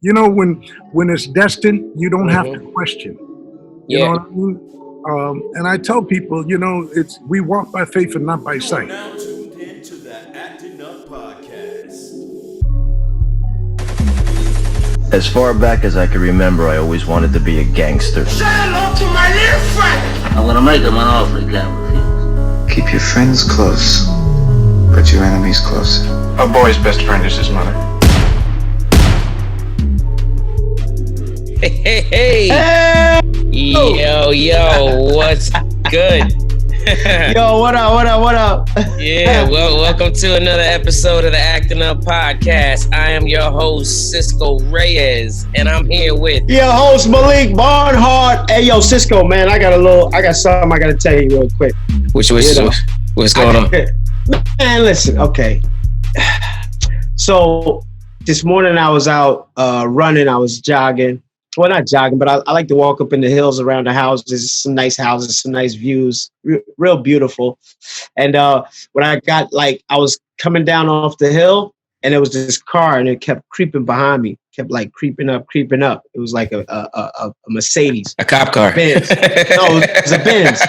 You know, when it's destined, you don't have to question. You know Yeah. what I mean? And I tell people, you know, it's we walk by faith and not by sight. Now tuned in to the Actin Up Podcast. As far back as I can remember, I always wanted to be a gangster. Say hello to my little friend. I'm gonna make him an offer he can't refuse. Keep your friends close, but your enemies closer. A boy's best friend is his mother. Hey. Yo, what's good? Yo, what up? Yeah, well, welcome to another episode of the Actin Up Podcast. I am your host, Cisco Reyes, and I'm here with Your host Malik Barnhart. Hey, yo, Cisco, man, I got something I gotta tell you real quick. what's going on? Man, listen, okay. So this morning I was out running. I was jogging. Well, not jogging, but I like to walk up in the hills around the houses. Some nice houses, some nice views, real beautiful. And when I got I was coming down off the hill, and there was this car, and it kept creeping behind me, kept creeping up. It was like a Mercedes, A cop car. Benz. No, it was a Benz.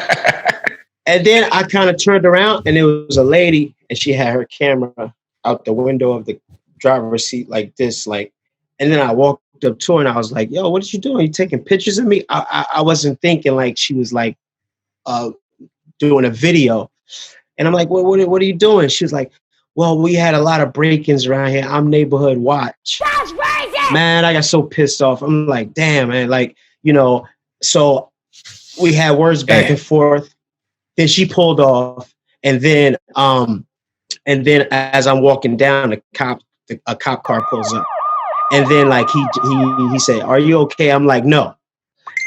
And then I kind of turned around, and it was a lady, and she had her camera out the window of the driver's seat like this, and then I walked up to her and I was like, yo, what are you doing? You taking pictures of me? I wasn't thinking she was doing a video. And I'm like, well, what are you doing? She was like, well, we had a lot of break-ins around here. I'm neighborhood watch. That's crazy. Man, I got so pissed off. I'm like, damn, man. So we had words back and forth. Then she pulled off. And then as I'm walking down, a cop car pulls up. And then he said, are you okay? I'm like, no.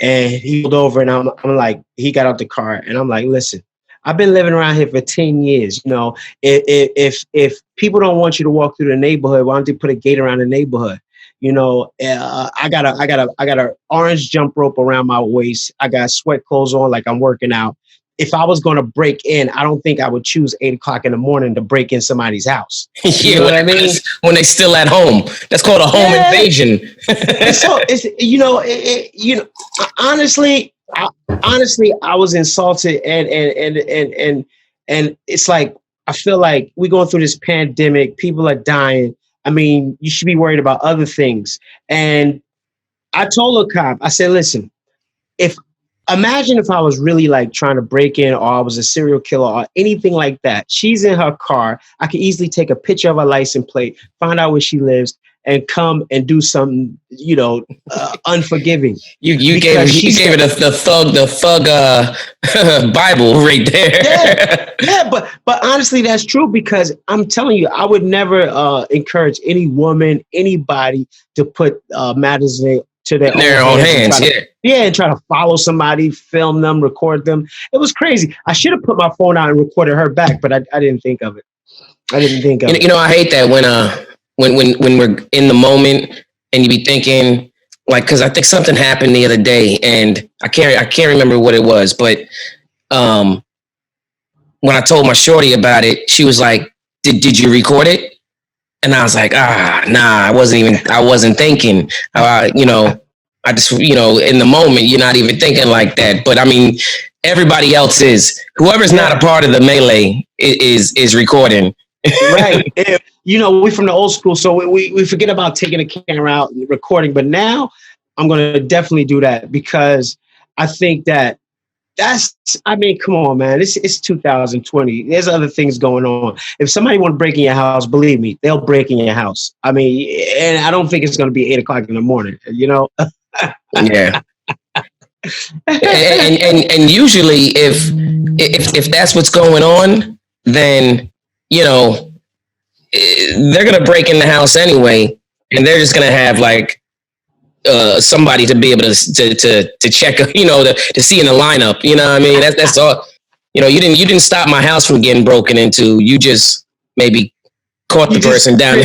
And he pulled over, and I'm like, he got out the car, and I'm like, listen, I've been living around here for 10 years. You know, if people don't want you to walk through the neighborhood, why don't they put a gate around the neighborhood? You know, I got a orange jump rope around my waist. I got sweat clothes on like I'm working out. If I was going to break in, I don't think I would choose 8:00 in the morning to break in somebody's house. You know what I mean? When they still at home, that's called a home invasion. So honestly, I was insulted, and it's like I feel like we're going through this pandemic. People are dying. I mean, you should be worried about other things. And I told a cop, I said, listen, imagine if I was really trying to break in, or I was a serial killer or anything like that. She's in her car. I could easily take a picture of her license plate, find out where she lives, and come and do something, unforgiving. You gave it the thug Bible right there. Yeah, but honestly, that's true, because I'm telling you, I would never encourage any woman, anybody to put matters to their own hands. And try to follow somebody, film them, record them. It was crazy. I should have put my phone out and recorded her back, but I didn't think of it. You know, I hate that when we're in the moment and you be thinking, because I think something happened the other day, and I can't remember what it was, but when I told my shorty about it, she was like, did you record it? And I was like, nah, I wasn't thinking. I just, in the moment, you're not even thinking like that. But I mean, everybody else is. Whoever's not a part of the melee is recording. Right. We from the old school, so we forget about taking the camera out and recording. But now I'm going to definitely do that, because I think come on, man. It's 2020. There's other things going on. If somebody want to break in your house, believe me, they'll break in your house. I mean, and I don't think it's going to be 8:00 in the morning, Yeah. and usually if that's what's going on, then, they're going to break in the house anyway, and they're just going to have somebody to be able to check, to see in the lineup. You know what I mean? That's all. You didn't stop my house from getting broken into. You just maybe caught the person down.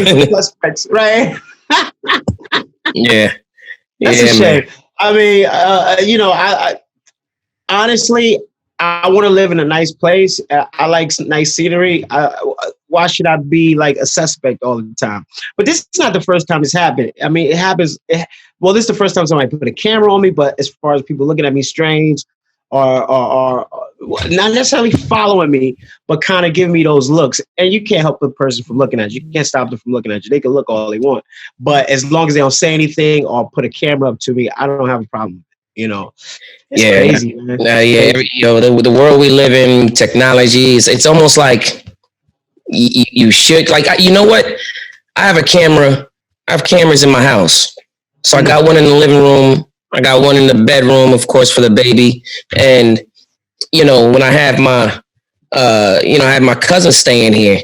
Right? Yeah. That's a shame. Man. I mean, I honestly, I want to live in a nice place. I like nice scenery. why should I be like a suspect all the time? But this is not the first time it's happened. I mean, it happens. Well, this is the first time somebody put a camera on me, but as far as people looking at me strange or not necessarily following me, but kind of giving me those looks. And you can't help the person from looking at you. You can't stop them from looking at you. They can look all they want. But as long as they don't say anything or put a camera up to me, I don't have a problem with it, you know. It's crazy, man. The world we live in, technology, it's almost like you should, like, you know what? I have a camera. I have cameras in my house. So I got one in the living room. I got one in the bedroom, of course, for the baby. And, you know, when I have my, I have my cousin staying here.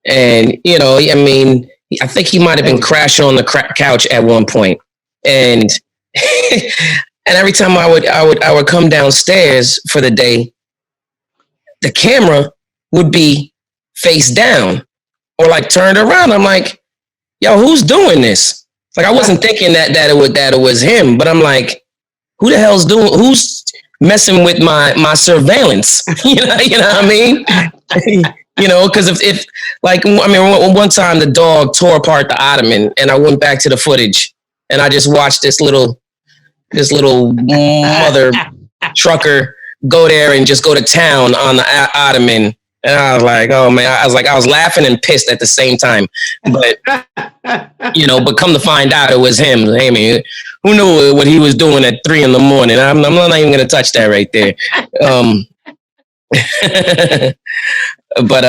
And, you know, I mean, I think he might have been crashing on the couch at one point. And and every time I would come downstairs for the day, the camera would be face down or like turned around. I'm like, yo, who's doing this? Like, I wasn't thinking that it was him, but I'm like, who's messing with my surveillance? you know what I mean? You know, because if one time the dog tore apart the ottoman, and I went back to the footage, and I just watched this little mother trucker go there and just go to town on the ottoman. And I was like, oh man, I was laughing and pissed at the same time. But, you know, but come to find out it was him. Hey man, who knew what he was doing at 3 a.m? I'm not even going to touch that right there. But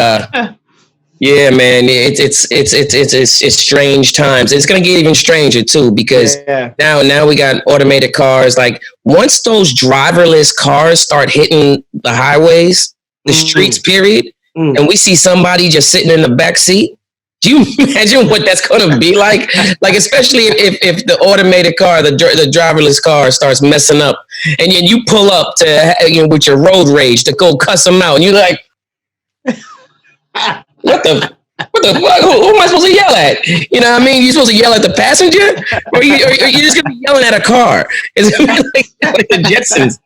yeah, man, it's strange times. It's going to get even stranger too, because now we got automated cars. Like, once those driverless cars start hitting the highways, the streets, period, and we see somebody just sitting in the back seat, do you imagine what that's going to be like? Like, especially if the automated car, the driverless car starts messing up, and you pull up to, with your road rage to go cuss them out, and you're like, what the fuck? Who am I supposed to yell at? You know what I mean? You're supposed to yell at the passenger? Or you're just going to be yelling at a car? It's going to be like the Jetsons.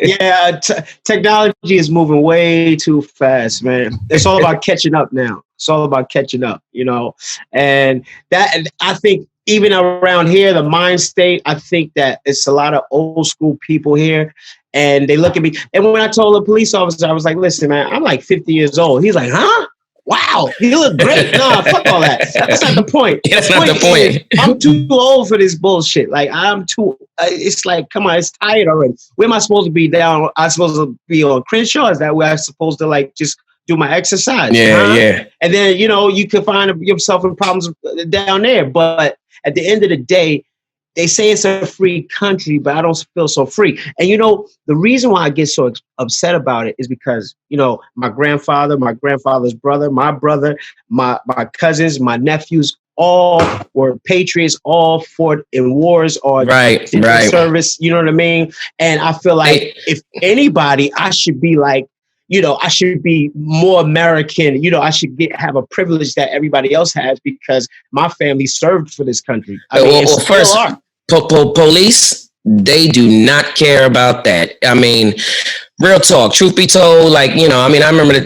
Yeah, technology is moving way too fast, man. It's all about catching up now. It's all about catching up, you know? And I think even around here, the mind state, I think that it's a lot of old school people here. And they look at me. And when I told the police officer, I was like, listen, man, I'm like 50 years old. He's like, huh? Wow, you look great. Nah, fuck all that. That's not the point. That's not the point. I'm too old for this bullshit. Like, I'm too, it's like, come on, it's tired already. Where am I supposed to be down? I'm supposed to be on Crenshaw? Is that where I'm supposed to, like, just do my exercise? Yeah. And then, you know, you can find yourself in problems down there. But at the end of the day, they say it's a free country, but I don't feel so free. And, you know, the reason why I get so upset about it is because, you know, my grandfather, my grandfather's brother, my cousins, my nephews, all were patriots, all fought in wars or service. You know what I mean? And I feel like if anybody, I should be like, you know, I should be more American. You know, I should have a privilege that everybody else has because my family served for this country. I mean, well, first, police, they do not care about that. I mean, real talk, truth be told, like, you know, I mean, I remember a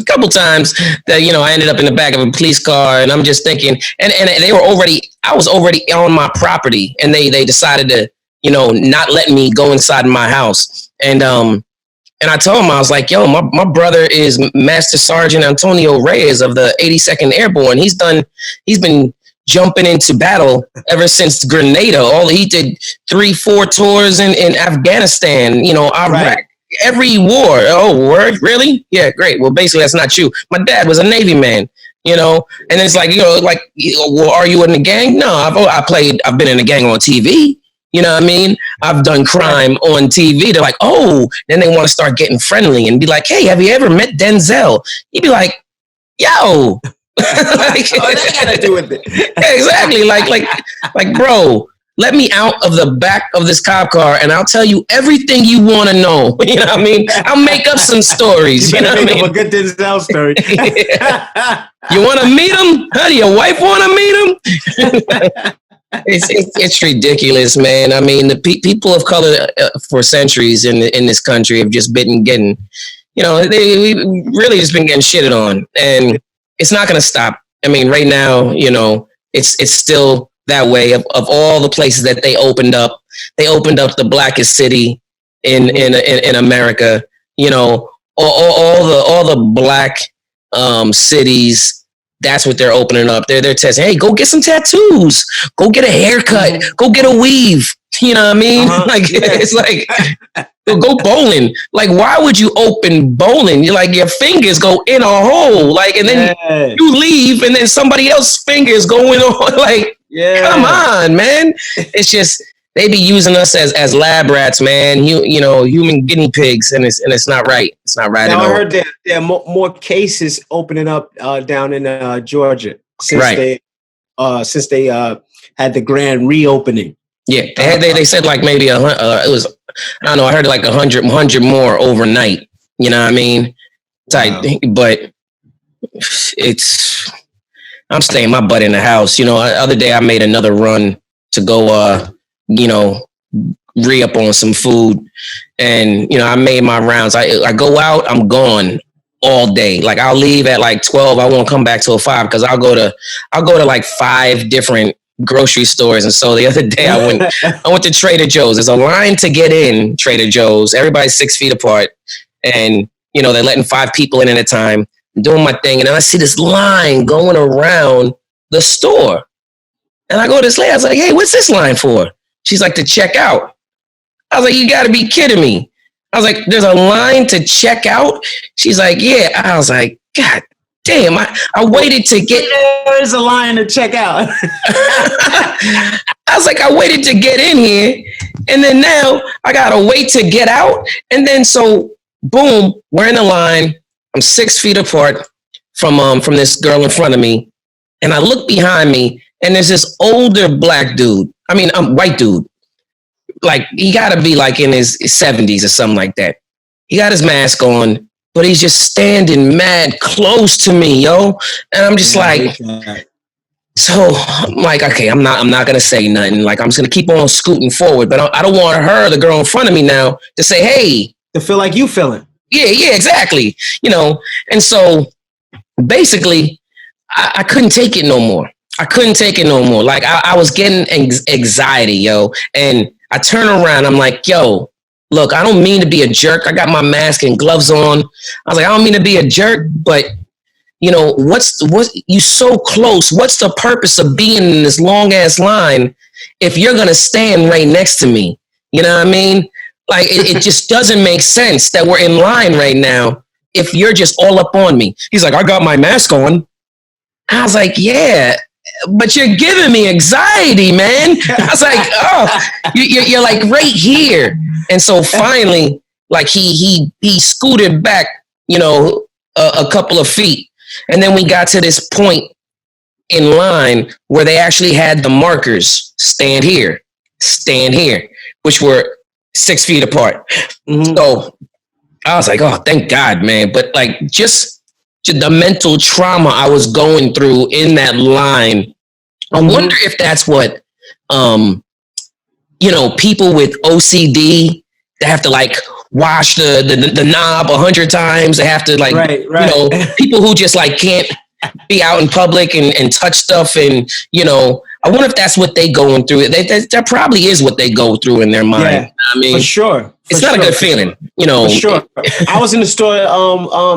couple times that, you know, I ended up in the back of a police car, and I'm just thinking, and I was already on my property, and they decided to, you know, not let me go inside my house. And I told him, I was like, yo, my brother is Master Sergeant Antonio Reyes of the 82nd Airborne. He's been jumping into battle ever since Grenada. He did 3-4 tours in Afghanistan, you know, Iraq, right. Every war. Oh, word? Really? Yeah, great. Well, basically, that's not you. My dad was a Navy man, you know, and it's like, you know, like, well, are you in the gang? No, I've been in the gang on TV. You know what I mean? I've done crime on TV. They're like, oh, then they want to start getting friendly and be like, hey, have you ever met Denzel? You'd be like, yo. Like, that got to do with it. Exactly. Like, bro, let me out of the back of this cop car and I'll tell you everything you want to know. You know what I mean? I'll make up some stories. You know what I mean? A good Denzel story. You want to meet him? How do your wife want to meet him? It's ridiculous, man. I mean, the people of color for centuries in this country have just been getting we really just been getting shitted on, and it's not going to stop. I mean, right now, it's still that way. Of all the places that they opened up the blackest city in America. All the black cities. That's what they're opening up. They're testing. Hey, go get some tattoos. Go get a haircut. Go get a weave. You know what I mean? It's like, go bowling. Like, why would you open bowling? You're like, your fingers go in a hole. Like, and then you leave, and then somebody else's fingers go in a hole. Like, come on, man. It's just, they be using us as lab rats, man. Human guinea pigs, and it's not right. It's not right at all. I heard there are more cases opening up down in Georgia since they had the grand reopening. Yeah, they said like maybe it was, I don't know. I heard like 100 more overnight. You know what I mean? But I'm staying my butt in the house. The other day I made another run to go. Re-up on some food, and I made my rounds. I go out, I'm gone all day. Like, I'll leave at like 12. I won't come back till 5 because I'll go to like 5 different grocery stores. And so the other day I went to Trader Joe's. There's a line to get in Trader Joe's. Everybody's 6 feet apart, and they're letting 5 people in at a time. I'm doing my thing, and then I see this line going around the store, and I go to this lady. I was like, "Hey, what's this line for?" She's like, "To check out." I was like, "You got to be kidding me." I was like, "There's a line to check out?" She's like, "Yeah." I was like, "God damn, I waited to get..." There's a line to check out. I was like, I waited to get in here, and then now I got to wait to get out. And then so, boom, we're in the line. I'm 6 feet apart from this girl in front of me. And I look behind me, and there's this older black dude. I mean, white dude. Like, he got to be like in his 70s or something like that. He got his mask on, but he's just standing mad close to me, yo. And I'm just so I'm like, okay, I'm not going to say nothing. Like, I'm just going to keep on scooting forward, but I don't want her, the girl in front of me now, to say, hey. To feel like you feeling. Yeah, exactly. And so basically I couldn't take it no more. Like, I was getting anxiety, yo. And I turn around. I'm like, yo, look, I don't mean to be a jerk. I got my mask and gloves on. I was like, I don't mean to be a jerk, but what you so close? What's the purpose of being in this long ass line if you're going to stand right next to me? You know what I mean? Like, it just doesn't make sense that we're in line right now if you're just all up on me. He's like, I got my mask on. I was like, yeah, but you're giving me anxiety, man. I was like, oh, you're like right here. And so finally, like, he scooted back, a couple of feet. And then we got to this point in line where they actually had the markers, stand here, which were 6 feet apart. Mm-hmm. So I was like, oh, thank God, man. But like, just the mental trauma I was going through in that line. I wonder if that's what, people with OCD, they have to like wash the knob 100 times. They have to like, right. People who just like can't be out in public and touch stuff. And, I wonder if that's what they going through. That probably is what they go through in their mind. Yeah, I mean, for sure. It's not a good feeling, For sure. I was in the store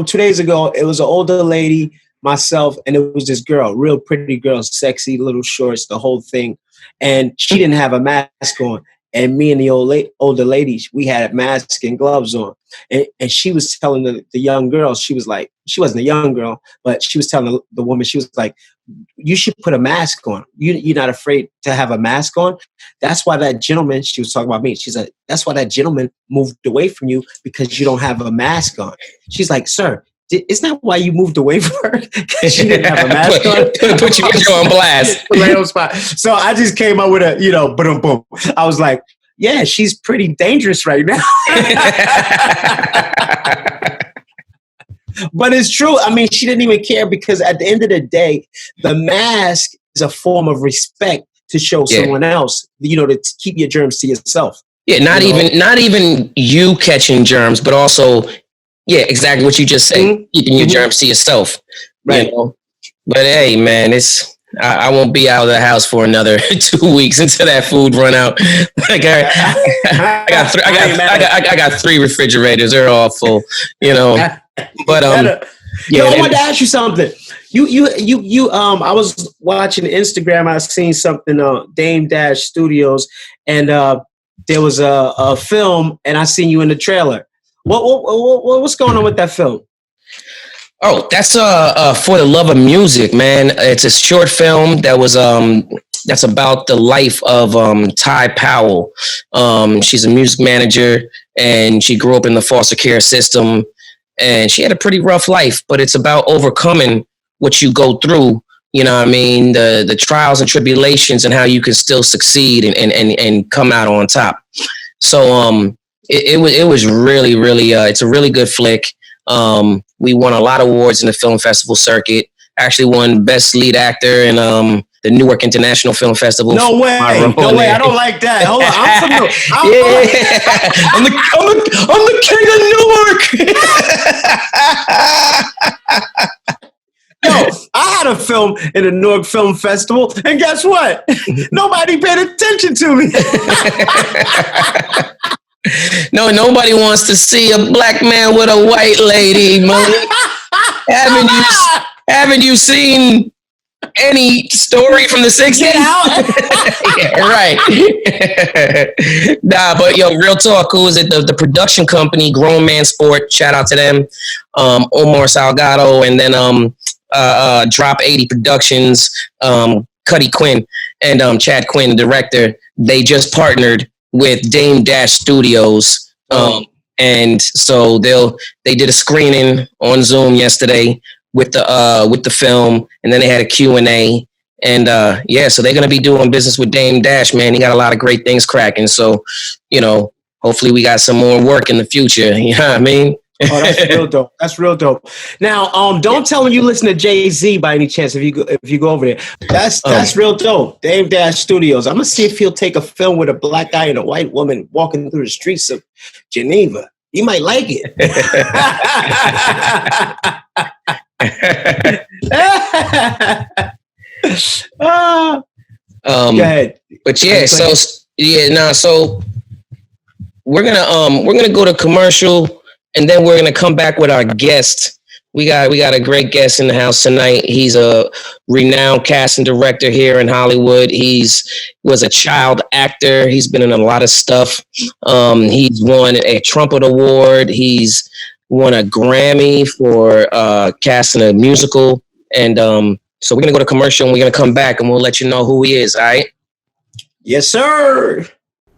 2 days ago. It was an older lady, myself, and it was this girl, real pretty girl, sexy, little shorts, the whole thing. And she didn't have a mask on. And me and the older lady, we had masks and gloves on. And she was telling the young girl, she was like, she wasn't a young girl, but she was telling the woman, she was like, you should put a mask on. You're not afraid to have a mask on. That's why that gentleman, she was talking about me. She's like, that's why that gentleman moved away from you, because you don't have a mask on. She's like, sir, isn't that why you moved away from her? Because she didn't have a mask on. Put you on blast. So I just came up with a, boom, boom. I was like, yeah, she's pretty dangerous right now. But it's true. I mean, she didn't even care, because at the end of the day, the mask is a form of respect to show someone else, to keep your germs to yourself. Yeah, not even you catching germs, but also Yeah, exactly what you just said. Keeping your germs to yourself. Right. You know? But hey, man, I won't be out of the house for another 2 weeks until that food run out. Like I got 3 refrigerators. They're all full, you know. But I wanted to ask you something. I was watching Instagram. I seen something on Dame Dash Studios, and there was a film, and I seen you in the trailer. What's going on with that film? Oh, that's For the Love of Music, man. It's a short film that was that's about the life of Ty Powell. She's a music manager, and she grew up in the foster care system, and she had a pretty rough life. But it's about overcoming what you go through. You know what I mean? The trials and tribulations, and how you can still succeed and come out on top. So it was really, really it's a really good flick. We won a lot of awards in the film festival circuit. Actually won Best Lead Actor in the Newark International Film Festival. No way! I don't like that. Hold on, I'm the king of Newark. Yo, I had a film in the Newark Film Festival, and guess what? Nobody paid attention to me. No, nobody wants to see a black man with a white lady, man. Haven't you seen any story from the 60s? Get out. Yeah, right. Nah, but yo, real talk, who is it? The production company, Grown Man Sport, shout out to them. Omar Salgado, and then Drop 80 Productions, Cuddy Quinn, and Chad Quinn, the director. They just partnered with Dame Dash Studios, and so they did a screening on Zoom yesterday with the film, and then they had a Q&A, and so they're gonna be doing business with Dame Dash, man. He got a lot of great things cracking, so you know, hopefully we got some more work in the future. You know what I mean? Oh, that's real dope. That's real dope. Now, don't tell him you listen to Jay-Z by any chance if you go over there. That's real dope. Dame Dash Studios. I'm gonna see if he'll take a film with a black guy and a white woman walking through the streets of Geneva. You might like it. Go ahead. But yeah, so we're gonna go to commercial. And then we're going to come back with our guest. We got a great guest in the house tonight. He's a renowned casting director here in Hollywood. Was a child actor. He's been in a lot of stuff. He's won a Trumpet Award. He's won a Grammy for casting a musical. And so we're going to go to commercial, and we're going to come back, and we'll let you know who he is, all right? Yes, sir.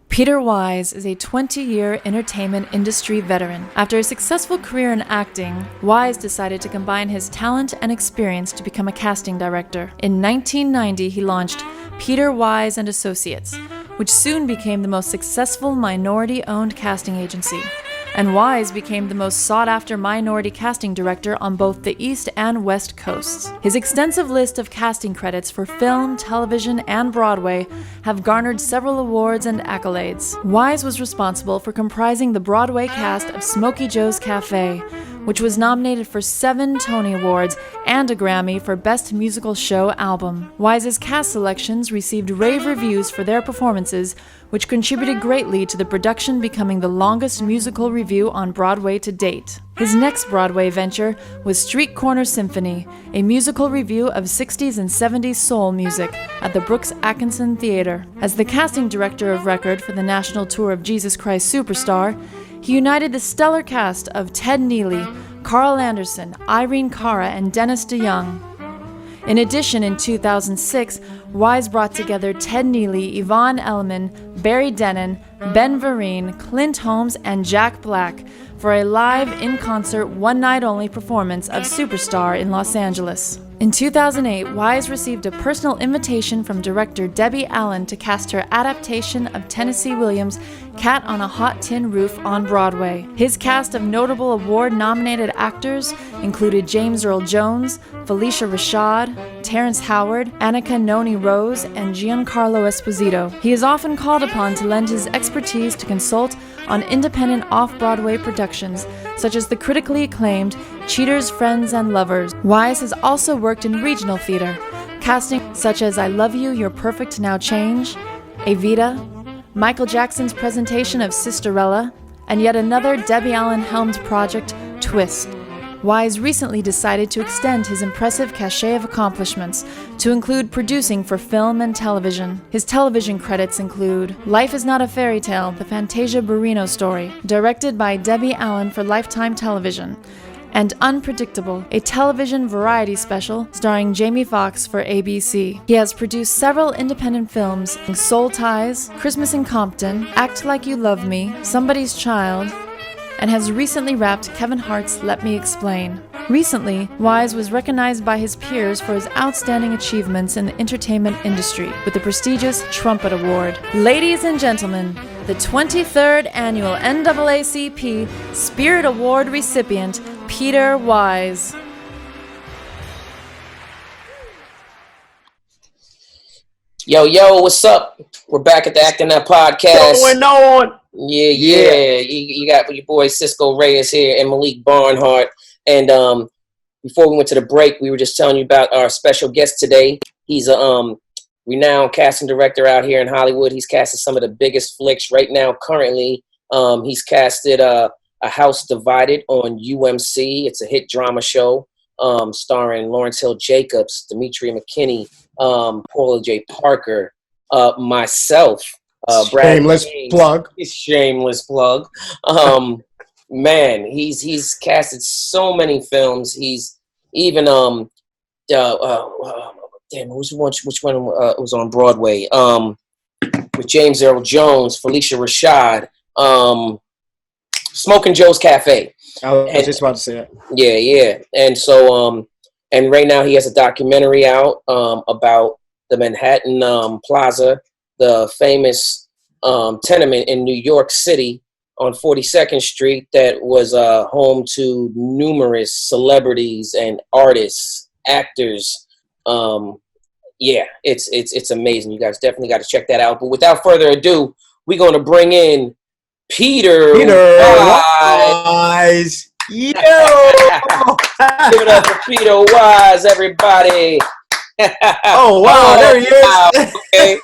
Peter Wise is a 20-year entertainment industry veteran. After a successful career in acting, Wise decided to combine his talent and experience to become a casting director. In 1990, he launched Peter Wise and Associates, which soon became the most successful minority-owned casting agency. And Wise became the most sought-after minority casting director on both the East and West Coasts. His extensive list of casting credits for film, television, and Broadway have garnered several awards and accolades. Wise was responsible for comprising the Broadway cast of Smokey Joe's Cafe, which was nominated for 7 Tony Awards and a Grammy for Best Musical Show Album. Wise's cast selections received rave reviews for their performances, which contributed greatly to the production becoming the longest musical review on Broadway to date. His next Broadway venture was Street Corner Symphony, a musical review of 60s and 70s soul music at the Brooks Atkinson Theater. As the casting director of record for the national tour of Jesus Christ Superstar, he united the stellar cast of Ted Neely, Carl Anderson, Irene Cara, and Dennis DeYoung. In addition, in 2006, Wise brought together Ted Neely, Yvonne Elliman, Barry Dennen, Ben Vereen, Clint Holmes, and Jack Black for a live, in-concert, one-night-only performance of Superstar in Los Angeles. In 2008, Wise received a personal invitation from director Debbie Allen to cast her adaptation of Tennessee Williams' Cat on a Hot Tin Roof on Broadway. His cast of notable award-nominated actors included James Earl Jones, Felicia Rashad, Terrence Howard, Annika Noni Rose, and Giancarlo Esposito. He is often called upon to lend his expertise to consult on independent off-Broadway productions, such as the critically acclaimed Cheaters, Friends, and Lovers. Wise has also worked in regional theater, casting such as I Love You, You're Perfect, Now Change, Evita, Michael Jackson's presentation of Sisterella, and yet another Debbie Allen helmed project, Twist. Wise recently decided to extend his impressive cachet of accomplishments to include producing for film and television. His television credits include Life is Not a Fairy Tale, the Fantasia Barrino story, directed by Debbie Allen for Lifetime Television, and Unpredictable, a television variety special starring Jamie Foxx for ABC. He has produced several independent films, Soul Ties, Christmas in Compton, Act Like You Love Me, Somebody's Child, and has recently wrapped Kevin Hart's Let Me Explain. Recently, Wise was recognized by his peers for his outstanding achievements in the entertainment industry with the prestigious Trumpet Award. Ladies and gentlemen, the 23rd Annual NAACP Spirit Award recipient, Peter Wise. Yo, what's up? We're back at the Actin Up Podcast. Going on. Yeah. You got your boy Cisco Reyes here and Malik Barnhart. And before we went to the break, we were just telling you about our special guest today. He's a renowned casting director out here in Hollywood. He's casted some of the biggest flicks right now. Currently, he's casted A House Divided on UMC. It's a hit drama show starring Lawrence Hill Jacobs, Demetria McKinney, Paula J. Parker, myself. Shameless plug. Shameless plug. Man, he's casted so many films. He's even which one was on Broadway? With James Earl Jones, Felicia Rashad, Smoking Joe's Cafe. I was just about to say that. Yeah. And so and right now he has a documentary out about the Manhattan Plaza, the famous tenement in New York City on 42nd Street that was home to numerous celebrities and artists, actors. It's amazing. You guys definitely got to check that out. But without further ado, we're going to bring in Peter Wise. Yo! Give it up for Peter Wise, everybody. Oh, wow, there he is. Wow, okay.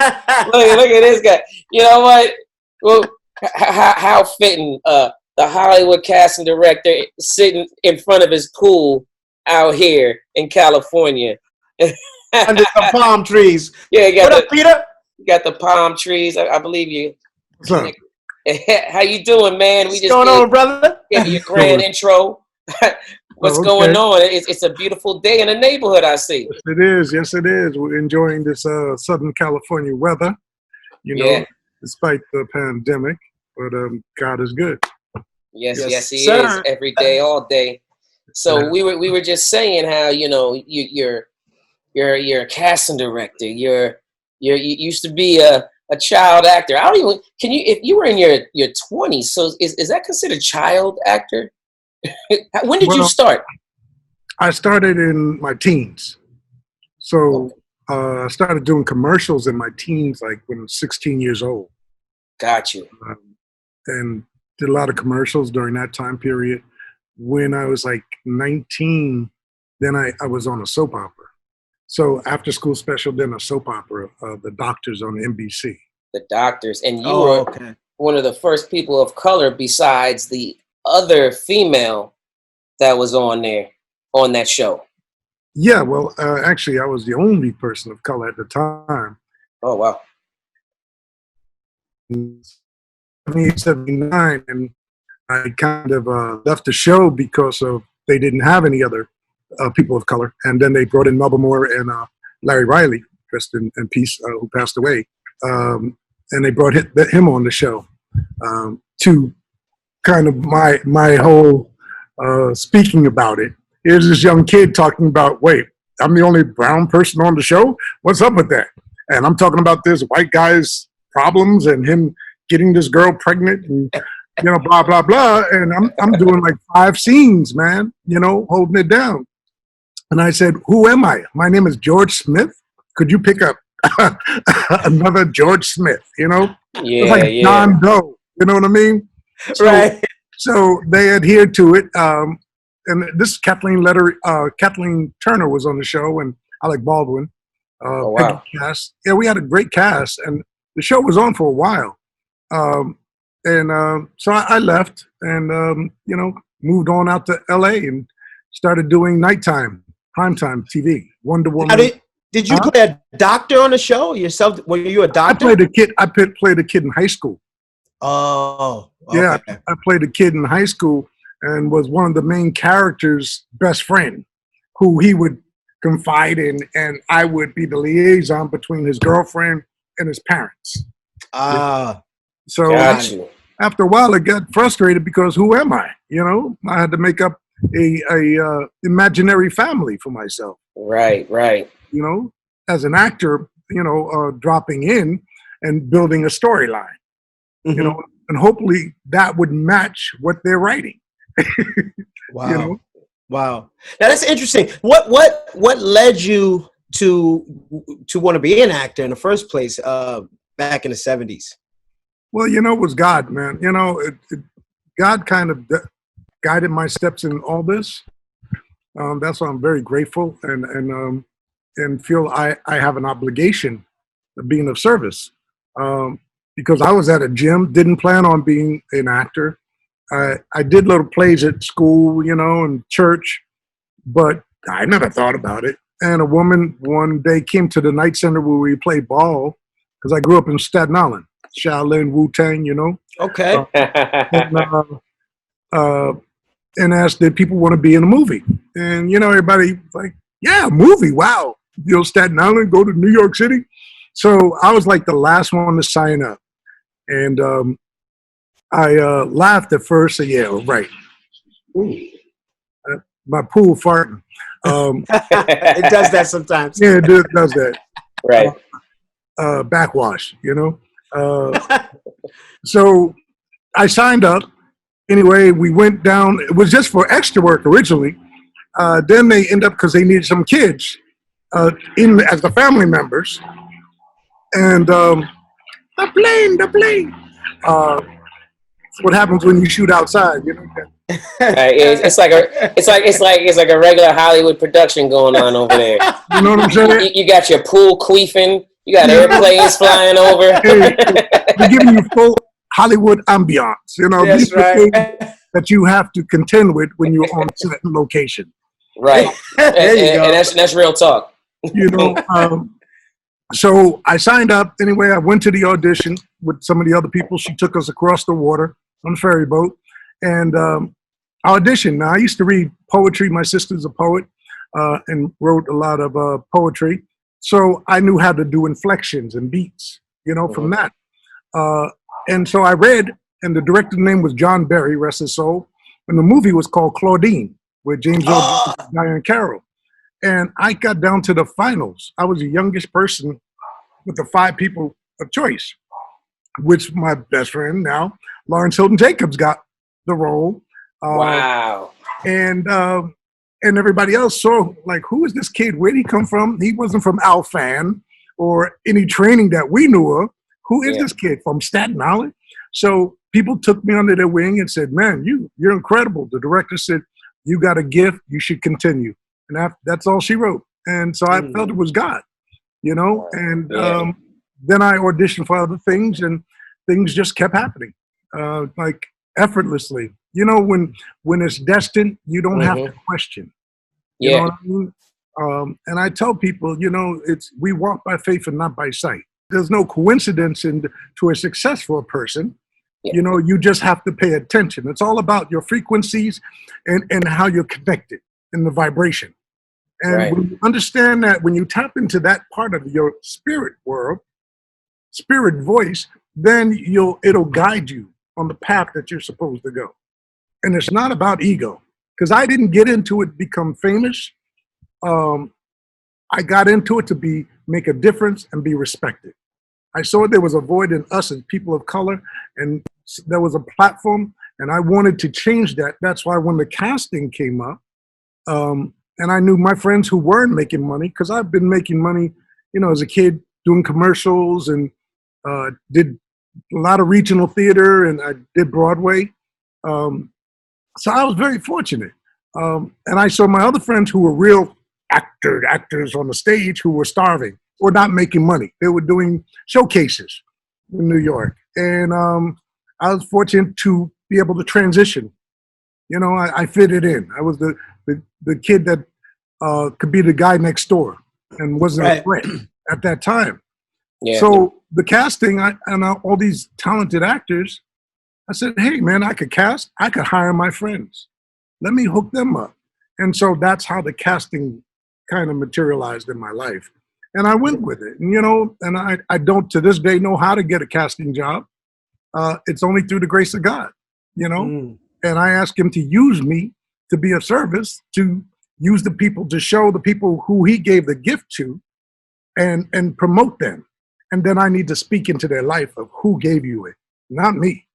Look at this guy. You know what? Well, how fitting. The Hollywood casting director sitting in front of his pool out here in California. Under the palm trees. Yeah, what up, Peter? You got the palm trees. I believe you. What's up? How you doing, man? What's going on, brother? Give you a grand intro. What's going on? It's a beautiful day in the neighborhood, I see. Yes, it is. We're enjoying this Southern California weather, despite the pandemic. But God is good. Yes, he is. Every day, all day. So we were just saying how you're a casting director. You used to be a child actor. If you were in your 20s, so is that considered child actor? When did you start? I started in my teens. So I started doing commercials in my teens, like when I was 16 years old. Got you. And did a lot of commercials during that time period. When I was like 19, then I was on a soap opera. So after school special, then a soap opera, The Doctors on NBC. The Doctors. And you were one of the first people of color besides the other female that was on that show. Yeah, well, actually, I was the only person of color at the time. Oh, wow. 1979, and I kind of left the show because they didn't have any other people of color. And then they brought in Melba Moore and Larry Riley, rest in peace, who passed away. And they brought him on the show to kind of my whole speaking about it. Here's this young kid talking about, wait, I'm the only brown person on the show. What's up with that? And I'm talking about this white guy's problems and him getting this girl pregnant and, blah, blah, blah. And I'm doing like 5 scenes, man, holding it down. And I said, who am I? My name is George Smith. Could you pick up another George Smith, Yeah, it's like John Doe, you know what I mean? So, Right. So they adhered to it. And this Kathleen Turner was on the show, and Alec Baldwin. Wow. Peggy cast. Yeah, we had a great cast, and the show was on for a while. So I left and, moved on out to LA and started doing nighttime, primetime TV, Wonder Woman. Did you play a doctor on the show yourself? Were you a doctor? I played a kid in high school. Oh, okay. Yeah, I played a kid in high school and was one of the main characters' best friend, who he would confide in, and I would be the liaison between his girlfriend and his parents. So after a while, it got frustrated because who am I? I had to make up a imaginary family for myself. Right. As an actor, dropping in and building a storyline, and hopefully that would match what they're writing. Wow. Wow. Now that's interesting. What led you to want to be an actor in the first place back in the 70s? Well, it was God, man. God kind of guided my steps in all this. That's why I'm very grateful and feel I have an obligation of being of service. Because I was at a gym, didn't plan on being an actor. I did little plays at school, and church, but I never thought about it. And a woman one day came to the night center where we played ball, because I grew up in Staten Island, Shaolin, Wu-Tang, Okay. And asked, did people want to be in a movie? And, everybody like, yeah, movie, wow. Staten Island, go to New York City. So I was like the last one to sign up. And I laughed at first, said, yeah, right. My pool farting. It does that sometimes. Yeah, it does that. Right. Backwash, So I signed up. Anyway, we went down. It was just for extra work originally. Then they end up, because they needed some kids as the family members. And the plane. What happens when you shoot outside? Right. It's like a regular Hollywood production going on over there. You know what I'm saying? You got your pool queefing. You got airplanes flying over. Hey, they're giving you full Hollywood ambiance. That's these are things that you have to contend with when you're on set and location. Right. There you go. And that's real talk. So I signed up. Anyway, I went to the audition with some of the other people. She took us across the water on a ferry boat. And I auditioned. Now, I used to read poetry. My sister's a poet and wrote a lot of poetry. So I knew how to do inflections and beats, from that. And so I read, and the director's name was John Barry, rest his soul. And the movie was called Claudine, with James Earl and Diane Carroll. And I got down to the finals. I was the youngest person with the 5 people of choice, which my best friend now, Lawrence Hilton Jacobs, got the role. Wow. And everybody else saw, like, who is this kid? Where'd he come from? He wasn't from Alfan or any training that we knew of. Who is this kid? From Staten Island? So people took me under their wing and said, man, you're incredible. The director said, you got a gift. You should continue. And that's all she wrote. And so I felt it was God, and then I auditioned for other things, and things just kept happening, like effortlessly. When it's destined, you don't have to question. You know what I mean? And I tell people, we walk by faith and not by sight. There's no coincidence to a successful person. Yeah. You just have to pay attention. It's all about your frequencies and how you're connected in the vibration. And when you understand that, when you tap into that part of your spirit world, spirit voice, then it'll guide you on the path that you're supposed to go. And it's not about ego, because I didn't get into it to become famous. I got into it to make a difference and be respected. I saw there was a void in us as people of color, and there was a platform, and I wanted to change that. That's why when the casting came up, and I knew my friends who weren't making money, because I've been making money, as a kid doing commercials and did a lot of regional theater, and I did Broadway. So I was very fortunate. And I saw my other friends who were real actors on the stage who were starving or not making money. They were doing showcases in New York. And I was fortunate to be able to transition. I fitted in. I was the kid that could be the guy next door and wasn't a threat at that time. Yeah. So the casting, and all these talented actors, I said, hey, man, I could cast. I could hire my friends. Let me hook them up. And so that's how the casting kind of materialized in my life. And I went with it. And, I don't to this day know how to get a casting job. It's only through the grace of God, And I ask him to use me to be of service, to use the people, to show the people who he gave the gift to and promote them. And then I need to speak into their life of who gave you it, not me.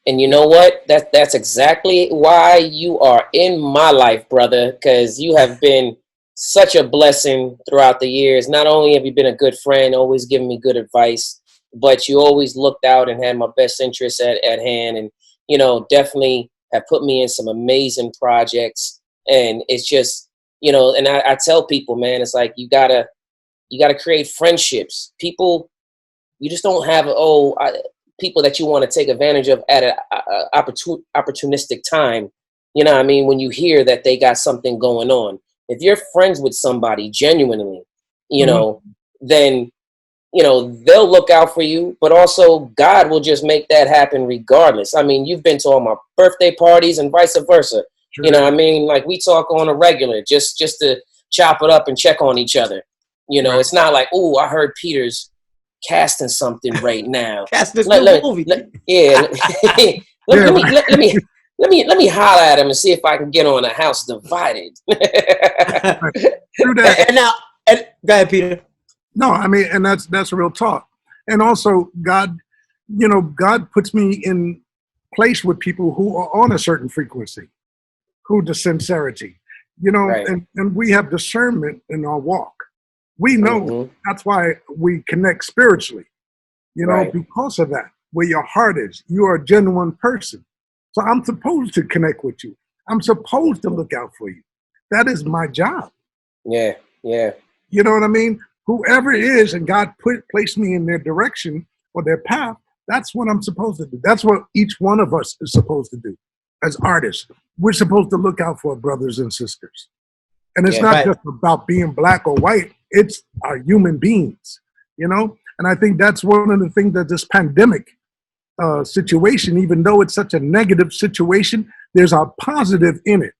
And you know what? That's exactly why you are in my life, brother, because you have been such a blessing throughout the years. Not only have you been a good friend, always giving me good advice, but you always looked out and had my best interests at hand. And, definitely have put me in some amazing projects. And it's just, and I tell people, man, it's like you gotta create friendships. People, you just don't have, people that you want to take advantage of at an opportunistic time. When you hear that they got something going on. If you're friends with somebody genuinely, then, they'll look out for you, but also God will just make that happen regardless. You've been to all my birthday parties and vice versa. Sure. Like we talk on a regular, just to chop it up and check on each other. It's not like, oh, I heard Peter's casting something right now. Casting movie. Let me holler at him and see if I can get on A House Divided. True that. And go ahead, Peter. No, and that's real talk. And also, God puts me in place with people who are on a certain frequency, who the sincerity, right. and we have discernment in our walk. We know that's why we connect spiritually, right. Because of that, where your heart is. You are a genuine person. So I'm supposed to connect with you. I'm supposed to look out for you. That is my job. Yeah. You know what I mean? Whoever it is, and God placed me in their direction or their path, that's what I'm supposed to do. That's what each one of us is supposed to do as artists. We're supposed to look out for our brothers and sisters. And it's not just about being black or white. It's our human beings, And I think that's one of the things that this pandemic situation, even though it's such a negative situation, there's a positive in it.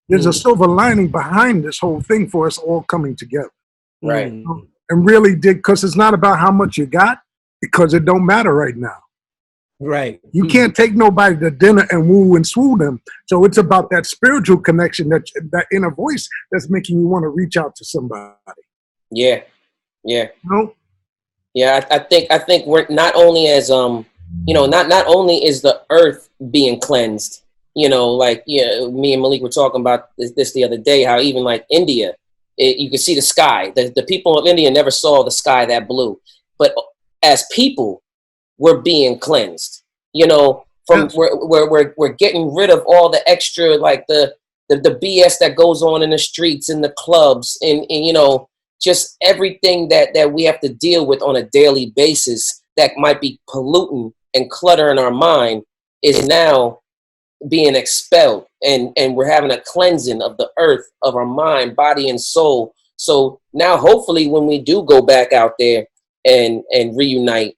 There's a silver lining behind this whole thing for us all coming together. Right. And really because it's not about how much you got, because it don't matter right now. Right. You can't take nobody to dinner and woo and swoo them. So it's about that spiritual connection, that inner voice that's making you want to reach out to somebody. Yeah. Yeah. Yeah, I think we're not only as not only is the earth being cleansed, me and Malik were talking about this the other day, how even like India, you can see the sky. The people of India never saw the sky that blue. But as people, we're being cleansed. We're getting rid of all the extra, like the BS that goes on in the streets, in the clubs, and just everything that we have to deal with on a daily basis that might be polluting and cluttering our mind is now being expelled, and we're having a cleansing of the earth, of our mind, body, and soul. So now hopefully when we do go back out there and reunite,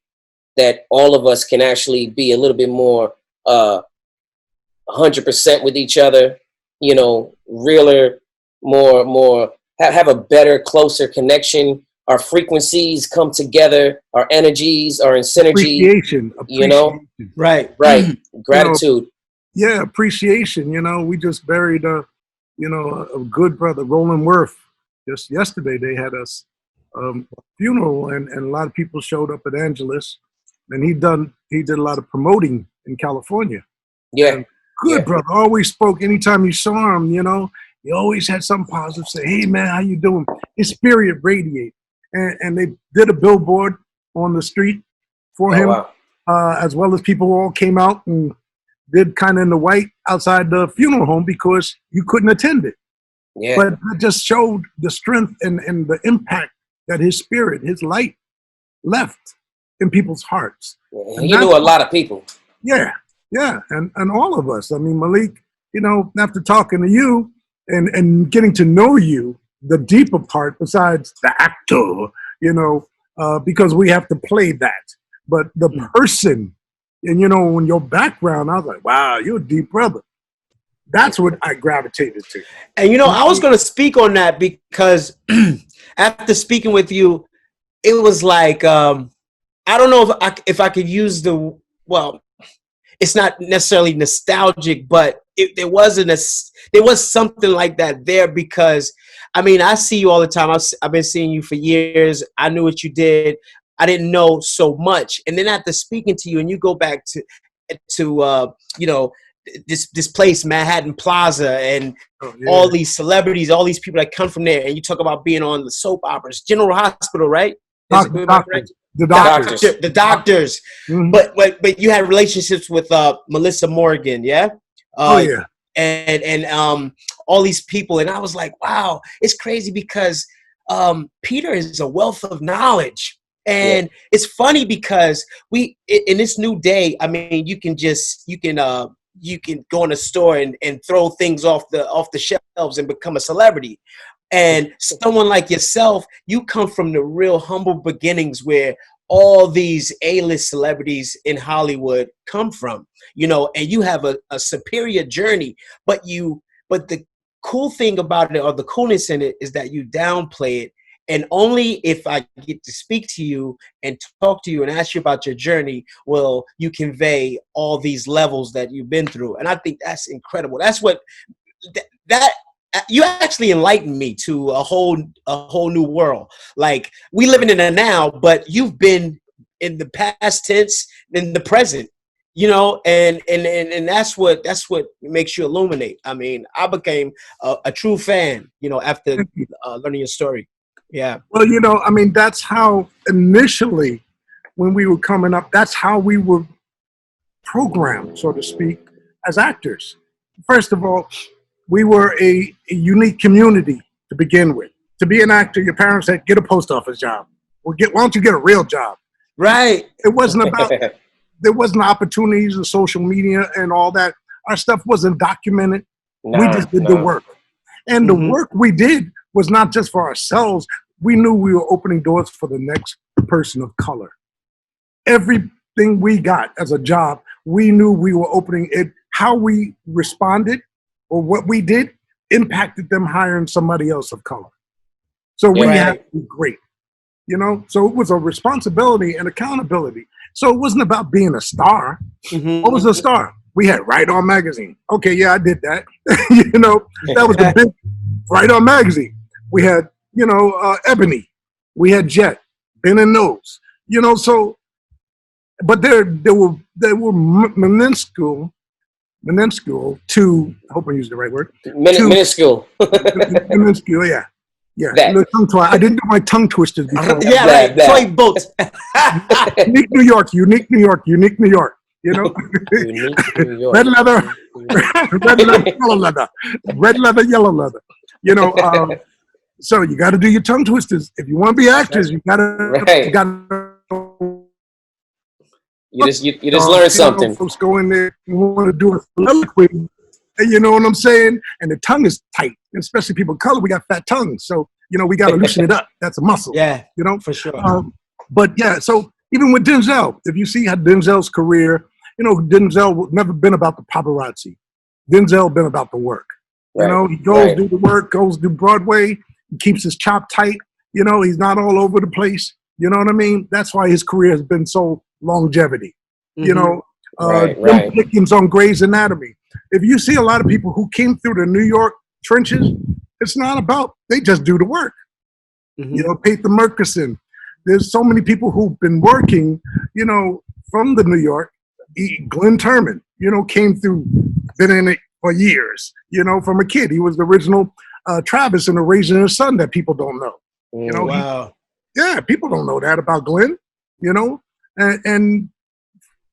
that all of us can actually be a little bit more 100% with each other, realer, more have a better, closer connection. Our frequencies come together, our energies are in synergy. Appreciation. Right. Gratitude. Appreciation. We just buried you know, a good brother, Roland Worth. Just yesterday, they had a funeral, and a lot of people showed up at Angelus, and he did a lot of promoting in California. Yeah. And good brother, always spoke. Anytime you saw him, you know, he always had something positive. Say, hey man, how you doing? His spirit radiate, and they did a billboard on the street for him, as well as people all came out and did kind of in the white outside the funeral home because you couldn't attend it. Yeah. But it just showed the strength and the impact that his spirit, his light left in people's hearts. Yeah. He knew a lot of people. Yeah, yeah, and all of us. I mean, Malik, you know, after talking to you and getting to know you, the deeper part besides the actor, you know, because we have to play that. But the person, and you know, in your background, I was like, wow, you're a deep brother. That's what I gravitated to. And you know, I was going to speak on that because after speaking with you, it was like, I don't know if I could use it's not necessarily nostalgic, but there was something like that there because, I mean, I see you all the time. I've been seeing you for years. I knew what you did. I didn't know so much. And then after speaking to you and you go back to you know, this place, Manhattan Plaza, and all these celebrities, all these people that come from there, and you talk about being on the soap operas, General Hospital, right? The doctors. Mm-hmm. But you had relationships with Melissa Morgan, yeah? And all these people, and I was like, wow, it's crazy because Peter is a wealth of knowledge. And it's funny because we in this new day, I mean, you can go in a store and throw things off the shelves and become a celebrity. And someone like yourself, you come from the real humble beginnings where all these A-list celebrities in Hollywood come from, you know, and you have a superior journey, but the cool thing about it, or the coolness in it, is that you downplay it. And only if I get to speak to you and talk to you and ask you about your journey will you convey all these levels that you've been through. And I think that's incredible. That's what that you actually enlightened me to a whole new world. Like, we living in a now, but you've been in the past tense, in the present, you know, and that's what makes you illuminate. I mean, I became a true fan, you know, after learning your story. Yeah. Well, you know, I mean, that's how initially, when we were coming up, that's how we were programmed, so to speak, as actors. First of all, we were a unique community to begin with. To be an actor, your parents said, get a post office job. Why don't you get a real job? Right. It wasn't about, there wasn't opportunities of social media and all that. Our stuff wasn't documented. We just did the work. And the work we did was not just for ourselves. We knew we were opening doors for the next person of color. Everything we got as a job, we knew we were opening it. How we responded or what we did impacted them hiring somebody else of color. So we had to be great, you know? So it was a responsibility and accountability. So it wasn't about being a star. What was a star? We had Wright On magazine. Okay, yeah, I did that. You know, that was the big Wright On magazine. We had, you know, Ebony. We had Jet, Ben and Nose. You know, so, but they were minuscule to, I hope I used the right word. Minuscule. Minuscule, yeah. Yeah, I didn't do my tongue twisters before. Toy boats. Unique New York. You know, red leather, yellow leather, red leather, yellow leather. You know, so you got to do your tongue twisters if you want to be actors. You got to. You just learned something. Know, folks go in there, you want to do a soliloquy, and you know what I'm saying? And the tongue is tight, and especially people of color, we got fat tongues. So, you know, we got to loosen it up. That's a muscle. Yeah, you know? For sure. But yeah, so even with Denzel, if you see how Denzel's career, you know, Denzel never been about the paparazzi. Denzel been about the work. You know, he goes do the work, goes do Broadway, he keeps his chop tight. You know, he's not all over the place. You know what I mean? That's why his career has been so longevity. You know, Jim Pickens on Grey's Anatomy. If you see a lot of people who came through the New York trenches, it's not about, they just do the work. Mm-hmm. You know, Peyton Murkison. There's so many people who've been working, you know, from the New York. Glenn Turman, you know, came through, been in it for years, you know, from a kid. He was the original Travis in the Raising His Son that people don't know. You know, wow. People don't know that about Glenn, you know, and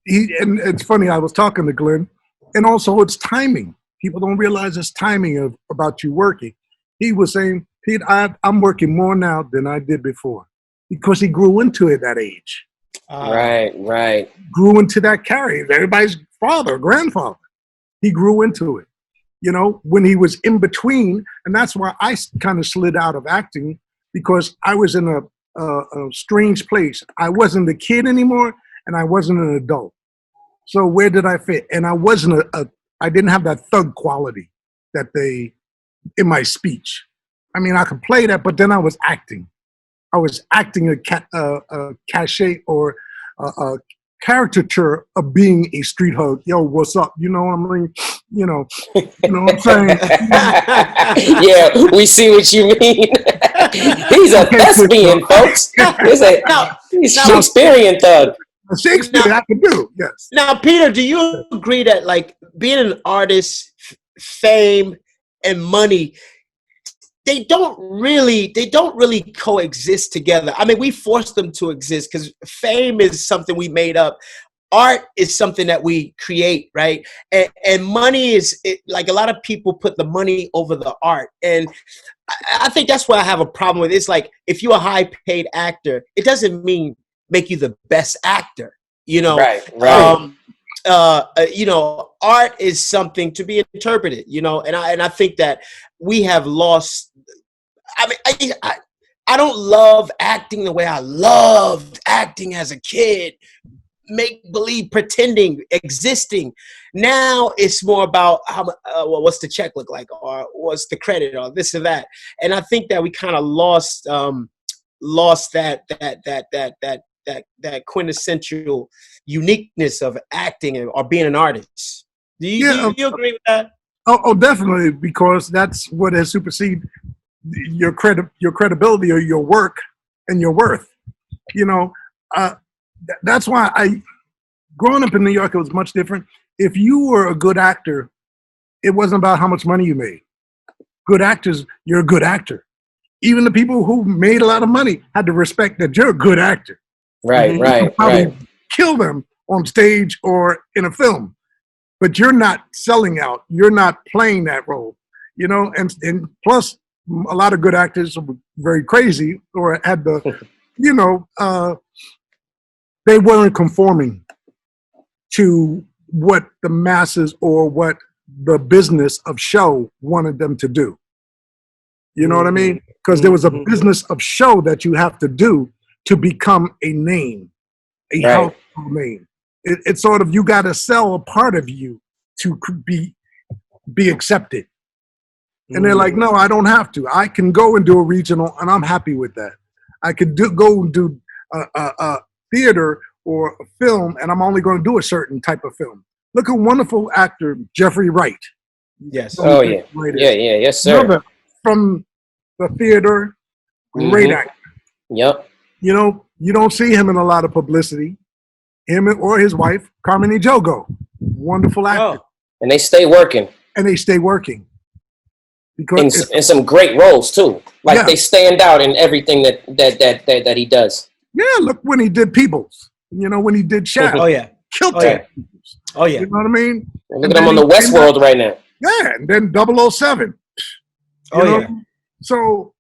it's funny. I was talking to Glenn, and also it's timing. People don't realize it's timing about you working. He was saying, Pete, I'm working more now than I did before because he grew into it at that age. Right. Grew into that character. Everybody's father, grandfather. He grew into it. You know, when he was in between, and that's why I kind of slid out of acting, because I was in a strange place. I wasn't a kid anymore, and I wasn't an adult. So where did I fit? And I wasn't I didn't have that thug quality that in my speech. I mean, I could play that, but then I was acting. I was acting a cachet or a caricature of being a street hug. Yo, what's up? You know what I mean? You know what I'm saying? Yeah, we see what you mean. He's a thespian, folks. He's Shakespearean thug. Shakespeare, I can do, yes. Now, Peter, do you agree that like being an artist, fame, and money, they don't really coexist together? I mean, we force them to exist because fame is something we made up. Art is something that we create, right? And money like a lot of people put the money over the art. And I think that's what I have a problem with. It's like, if you're a high paid actor, it doesn't mean make you the best actor, you know? Right. You know, art is something to be interpreted, you know? And I think that we have lost, I mean, I don't love acting the way I loved acting as a kid. Make believe, pretending, existing. Now it's more about how what's the check look like, or what's the credit, or this or that. And I think that we kind of lost that quintessential uniqueness of acting or being an artist. Do you agree with that? Oh, definitely, because that's what has superseded your credibility or your work and your worth. You know. That's why growing up in New York, it was much different. If you were a good actor, it wasn't about how much money you made. Good actors, you're a good actor. Even the people who made a lot of money had to respect that you're a good actor. Right. Kill them on stage or in a film, but you're not selling out. You're not playing that role, you know. And plus, a lot of good actors were very crazy or had the, you know. They weren't conforming to what the masses or what the business of show wanted them to do. You know what I mean? Because there was a business of show that you have to do to become a name, a household name. It's sort of, you got to sell a part of you to be accepted. And they're like, no, I don't have to. I can go and do a regional, and I'm happy with that. I could go and do theater or a film, and I'm only going to do a certain type of film. Look at wonderful actor Jeffrey Wright. Yes. Oh, yeah. Yes, sir. Another from the theater, great actor. Yep. You know, you don't see him in a lot of publicity. Him or his wife, Carmen Ejogo, wonderful actor. Oh. And they stay working. Because in some great roles too. Like they stand out in everything that he does. Yeah, look when he did Peebles. You know, when he did Shaft. Oh yeah. Killed it. Oh yeah. You know what I mean? Look at him on the Westworld right now. Yeah, and then 007. Yeah. So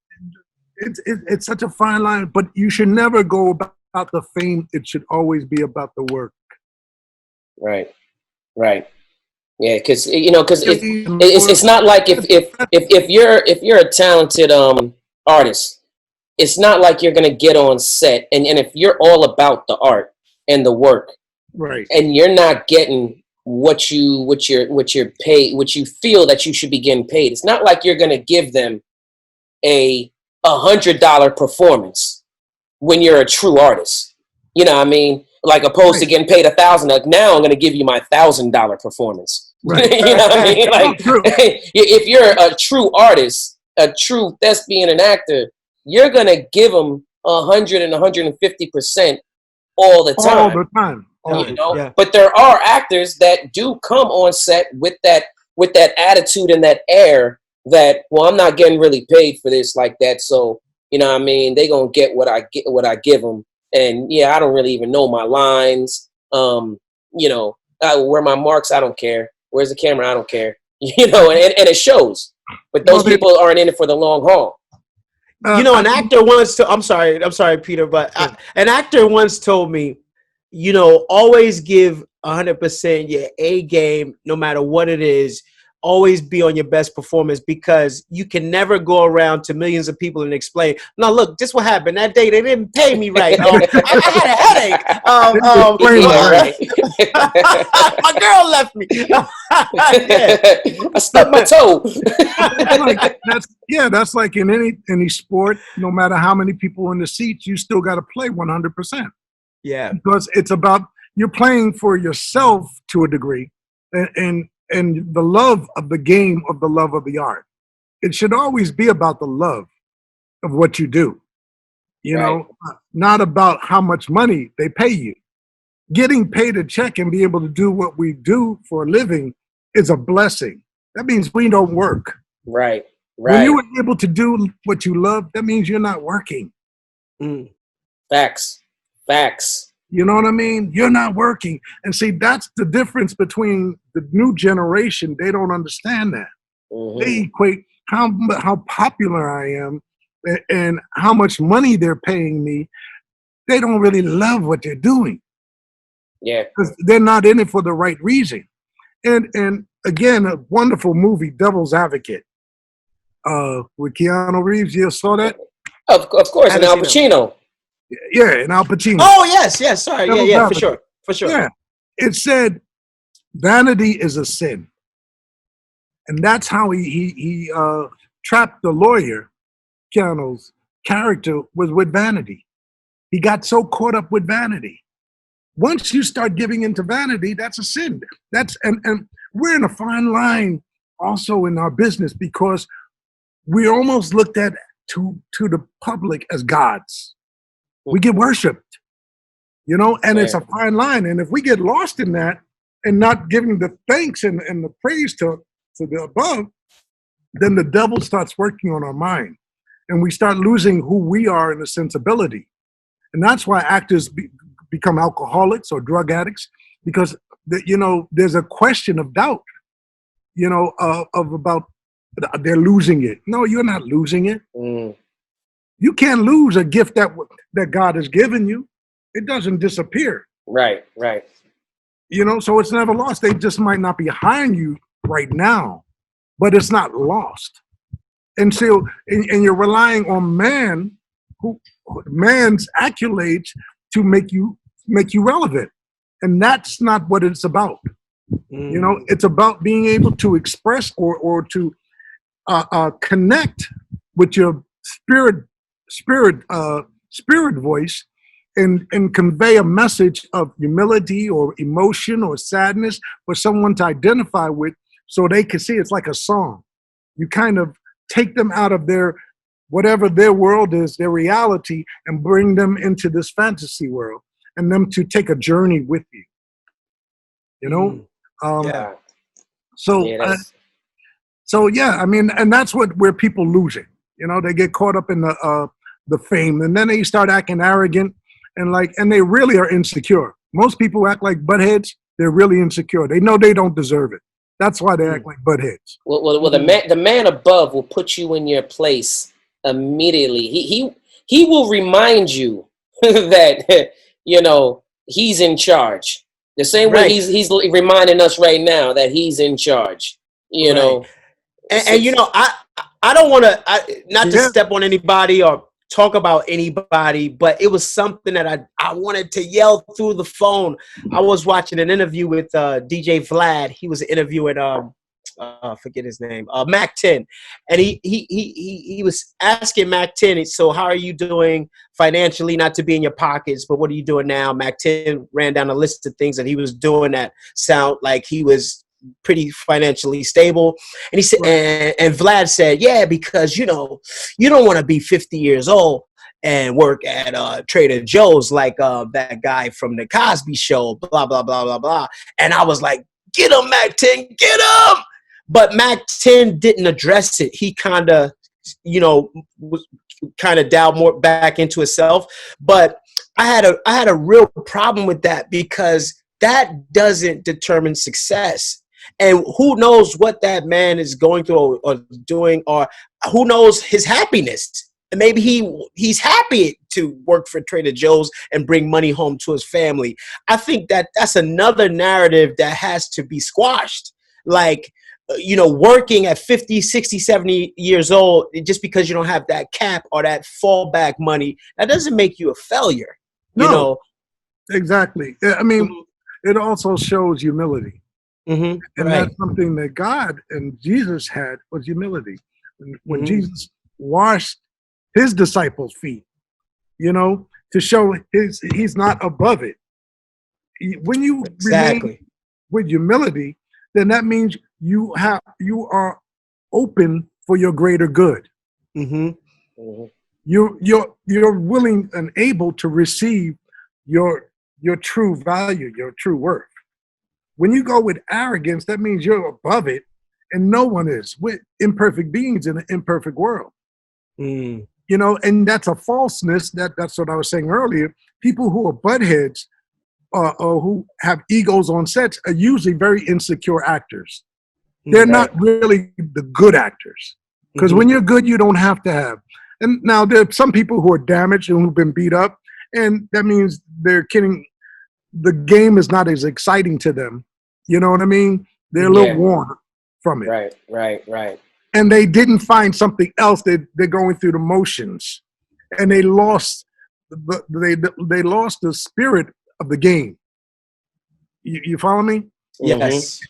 it's such a fine line, but you should never go about the fame. It should always be about the work. Right. Yeah, because it's not like if you're a talented artist, it's not like you're gonna get on set and if you're all about the art and the work, right, and you're not getting what you're paid, what you feel that you should be getting paid. It's not like you're gonna give them a $100 performance when you're a true artist. You know what I mean? Like opposed to getting paid $1,000. Like now I'm gonna give you my $1,000 performance. Right. You know what I mean? Like, True. if you're a true artist, a true thespian and actor, you're gonna give them 100 and 150% all the time. All the time. You know, but there are actors that do come on set with that attitude and that air that, well, I'm not getting really paid for this like that, so you know what I mean, they gonna get what I give them, and yeah, I don't really even know my lines. You know, where my marks, I don't care. Where's the camera? I don't care. You know, and it shows. But those people aren't in it for the long haul. You know, an actor once. I'm sorry, Peter, but an actor once told me, you know, always give 100% your A game, no matter what it is. Always be on your best performance, because you can never go around to millions of people and explain, no, look, this what happened that day. They didn't pay me right. I had a headache. My girl left me. I stubbed my toe. That's like in any sport. No matter how many people in the seats, you still got to play 100%. Yeah, because it's about, you're playing for yourself to a degree, and the love of the game, of the love of the art. It should always be about the love of what you do, you know, not about how much money they pay you. Getting paid a check and be able to do what we do for a living is a blessing. That means we don't work. Right. When you are able to do what you love, that means you're not working. Facts. You know what I mean? You're not working. And see, that's the difference between the new generation. They don't understand that. They equate how popular I am and how much money they're paying me. They don't really love what they're doing. Yeah. Because they're not in it for the right reason. And again, a wonderful movie, Devil's Advocate, with Keanu Reeves. You saw that? Of course, and Al Pacino. Yeah, and Al Pacino. Oh, yes. Sorry. Yeah, for sure. Yeah. It said vanity is a sin. And that's how he trapped the lawyer. Keanu's character was with vanity. He got so caught up with vanity. Once you start giving into vanity, that's a sin. And we're in a fine line also in our business, because we're almost looked at to the public as gods. We get worshipped, you know, and it's a fine line. And if we get lost in that and not giving the thanks and the praise to the above, then the devil starts working on our mind, and we start losing who we are in a sensibility. And that's why actors become alcoholics or drug addicts, because you know, there's a question of doubt, you know, of about they're losing it. No, you're not losing it. You can't lose a gift that God has given you. It doesn't disappear. Right. You know, so it's never lost. They just might not be hiring you right now, but it's not lost. And so, and you're relying on man's accolades to make you relevant. And that's not what it's about. You know, it's about being able to express or to connect with your spirit voice and convey a message of humility or emotion or sadness for someone to identify with, so they can see it's like a song. You kind of take them out of their, whatever their world is, their reality, and bring them into this fantasy world, and them to take a journey with you. You know? So I mean, and that's where people lose it. You know, they get caught up in the fame, and then they start acting arrogant and they really are insecure. Most people act like buttheads. They're really insecure. They know they don't deserve it. That's why they act like buttheads. Well, the man above will put you in your place immediately. He will remind you that, you know, he's in charge. The same way he's reminding us right now that he's in charge. You know, and you know, I don't want to not to step on anybody or talk about anybody, but it was something that I wanted to yell through the phone. I was watching an interview with DJ Vlad. He was interviewing forget his name, Mac 10, and he was asking Mac 10, so how are you doing financially, not to be in your pockets, but what are you doing now? Mac 10 ran down a list of things that he was doing that sound like he was pretty financially stable. And he said, and Vlad said, yeah, because, you know, you don't want to be 50 years old and work at Trader Joe's like that guy from the Cosby Show, blah, blah, blah, blah, blah. And I was like, get him, Mac 10, get him. But Mac 10 didn't address it. He kind of, you know, was kind of delved more back into himself. But I had a real problem with that, because that doesn't determine success. And who knows what that man is going through or doing, or who knows his happiness. And maybe he's happy to work for Trader Joe's and bring money home to his family. I think that's another narrative that has to be squashed. Like, you know, working at 50, 60, 70 years old, just because you don't have that cap or that fallback money, that doesn't make you a failure. No, you know? Exactly. I mean, it also shows humility. Mm-hmm. And that's something that God and Jesus had, was humility. When Jesus washed his disciples' feet, you know, to show he's not above it. When you remain with humility, then that means you are open for your greater good. Mm-hmm. You're willing and able to receive your true value, your true worth. When you go with arrogance, that means you're above it, and no one is. We're imperfect beings in an imperfect world. You know, and that's a falseness. That's what I was saying earlier. People who are buttheads or who have egos on sets are usually very insecure actors. They're not really the good actors. Because when you're good, you don't have to have. And now there are some people who are damaged and who've been beat up, and that means they're kidding. The game is not as exciting to them. You know what I mean? They're a little worn from it. Right. And they didn't find something else. They're going through the motions, and they lost the spirit of the game. You follow me? Yes.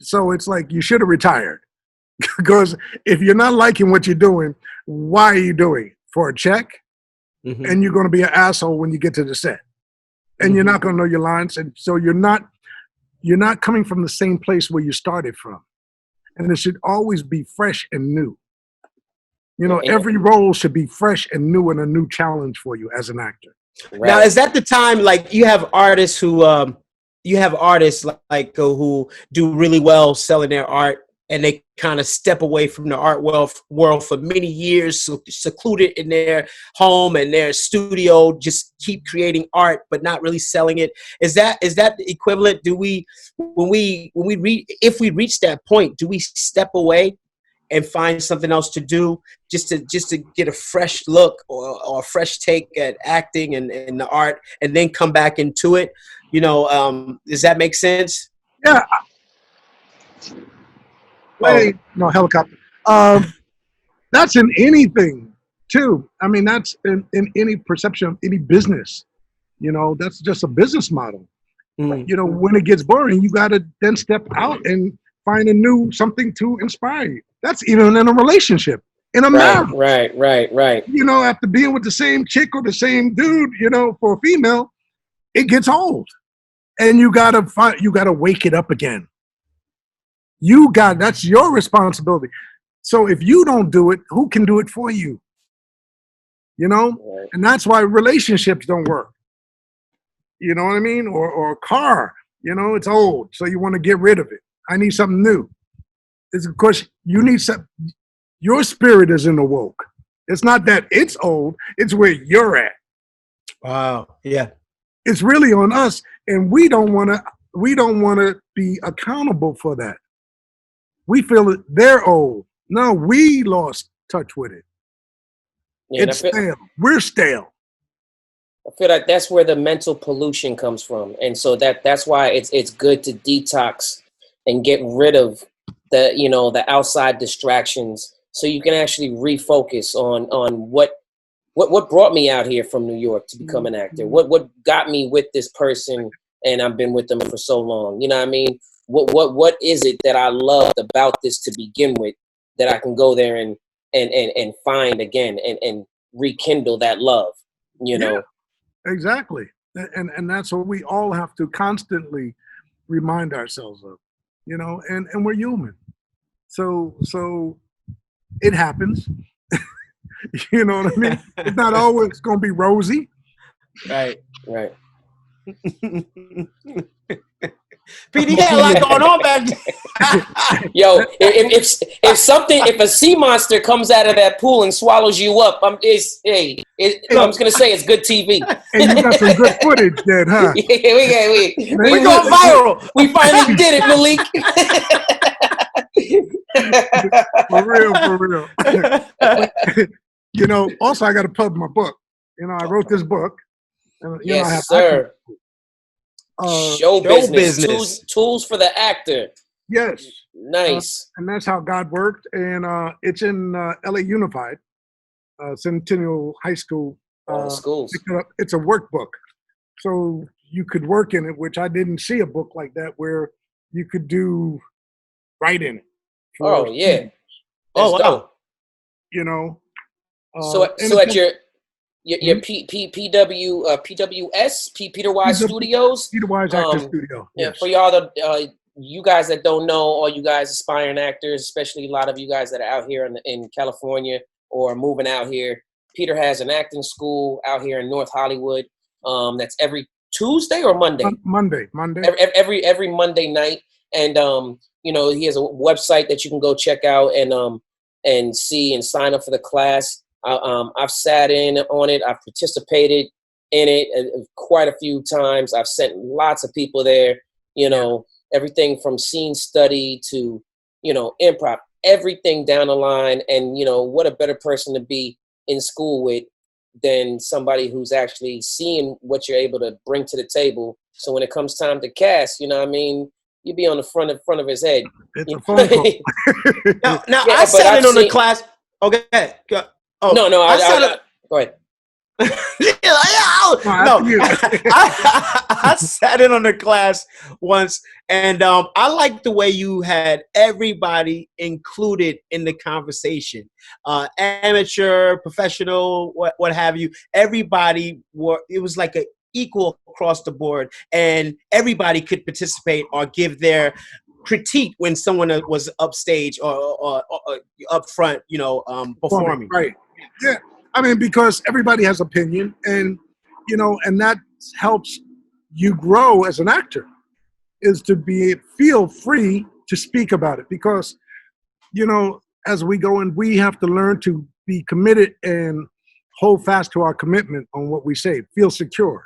So it's like you should have retired, because if you're not liking what you're doing, why are you doing it? For a check? And you're going to be an asshole when you get to the set, and you're not going to know your lines, and so you're not coming from the same place where you started from. And it should always be fresh and new. You know, every role should be fresh and new, and a new challenge for you as an actor. Now, is that the time, like, you have artists who like who do really well selling their art, and they kind of step away from the art world for many years, secluded in their home and their studio, just keep creating art but not really selling it? Is that the equivalent? Do we, if we reach that point, do we step away and find something else to do just to get a fresh look or a fresh take at acting and the art, and then come back into it? You know, does that make sense? Yeah. No, helicopter. That's in anything too. I mean, that's in any perception of any business. You know, that's just a business model. You know, when it gets boring, you got to then step out and find something to inspire you. That's even in a relationship, in a marriage. Right. You know, after being with the same chick or the same dude, you know, for a female, it gets old, and you gotta wake it up again. That's your responsibility. So if you don't do it, who can do it for you? You know? Right. And that's why relationships don't work. You know what I mean? Or a car, you know, it's old, so you want to get rid of it. I need something new. It's because you need your spirit is in the woke. It's not that it's old, it's where you're at. Wow. Yeah. It's really on us, and we don't want to be accountable for that. We feel that they're old. No, we lost touch with it. Yeah, it's stale. We're stale. I feel like that's where the mental pollution comes from. And so that's why it's good to detox and get rid of the outside distractions, so you can actually refocus on what brought me out here from New York to become an actor. What got me with this person, and I've been with them for so long. You know what I mean? What is it that I loved about this to begin with, that I can go there and find again and rekindle that love, you know? Yeah, exactly. And that's what we all have to constantly remind ourselves of. and we're human. So it happens. You know what I mean? It's not always going to be rosy. Right. Pete, you got a lot going on back there. Yo, if a sea monster comes out of that pool and swallows you up, I'm just gonna say it's good TV. And you got some good footage then, huh? Yeah, we going viral. We finally did it, Malik. For real. Also I got to pub my book. I wrote this book. Yes, sir. Show business. Tools for the actor. Yes. Nice. And that's how God worked. And it's in LA Unified, Centennial High School. Schools. It's a workbook. So you could work in it, which I didn't see a book like that where you could do write in it. Oh, yeah. Oh, wow. So at your PWS, Peter Wise Studios. Peter Wise Actor Studio. Yeah, for y'all you guys that don't know, all you guys aspiring actors, especially a lot of you guys that are out here in California or moving out here. Peter has an acting school out here in North Hollywood. That's every Tuesday or Monday? Monday. Every Monday night. And he has a website that you can go check out and see and sign up for the class. I've sat in on it. I've participated in it quite a few times. I've sent lots of people there, everything from scene study to, improv, everything down the line. And, what a better person to be in school with than somebody who's actually seeing what you're able to bring to the table. So when it comes time to cast, you'd be on the front of his head. It's a phone call. Now I sat in on the class. Okay. Oh, no. Go ahead. I sat in on the class once, and I liked the way you had everybody included in the conversation. Amateur, professional, what have you. Everybody it was like an equal across the board, and everybody could participate or give their critique when someone was upstage or up front, performing. Right. Yeah. I mean, because everybody has opinion, and and that helps you grow as an actor, is to feel free to speak about it, because as we go in, we have to learn to be committed and hold fast to our commitment on what we say. Feel secure.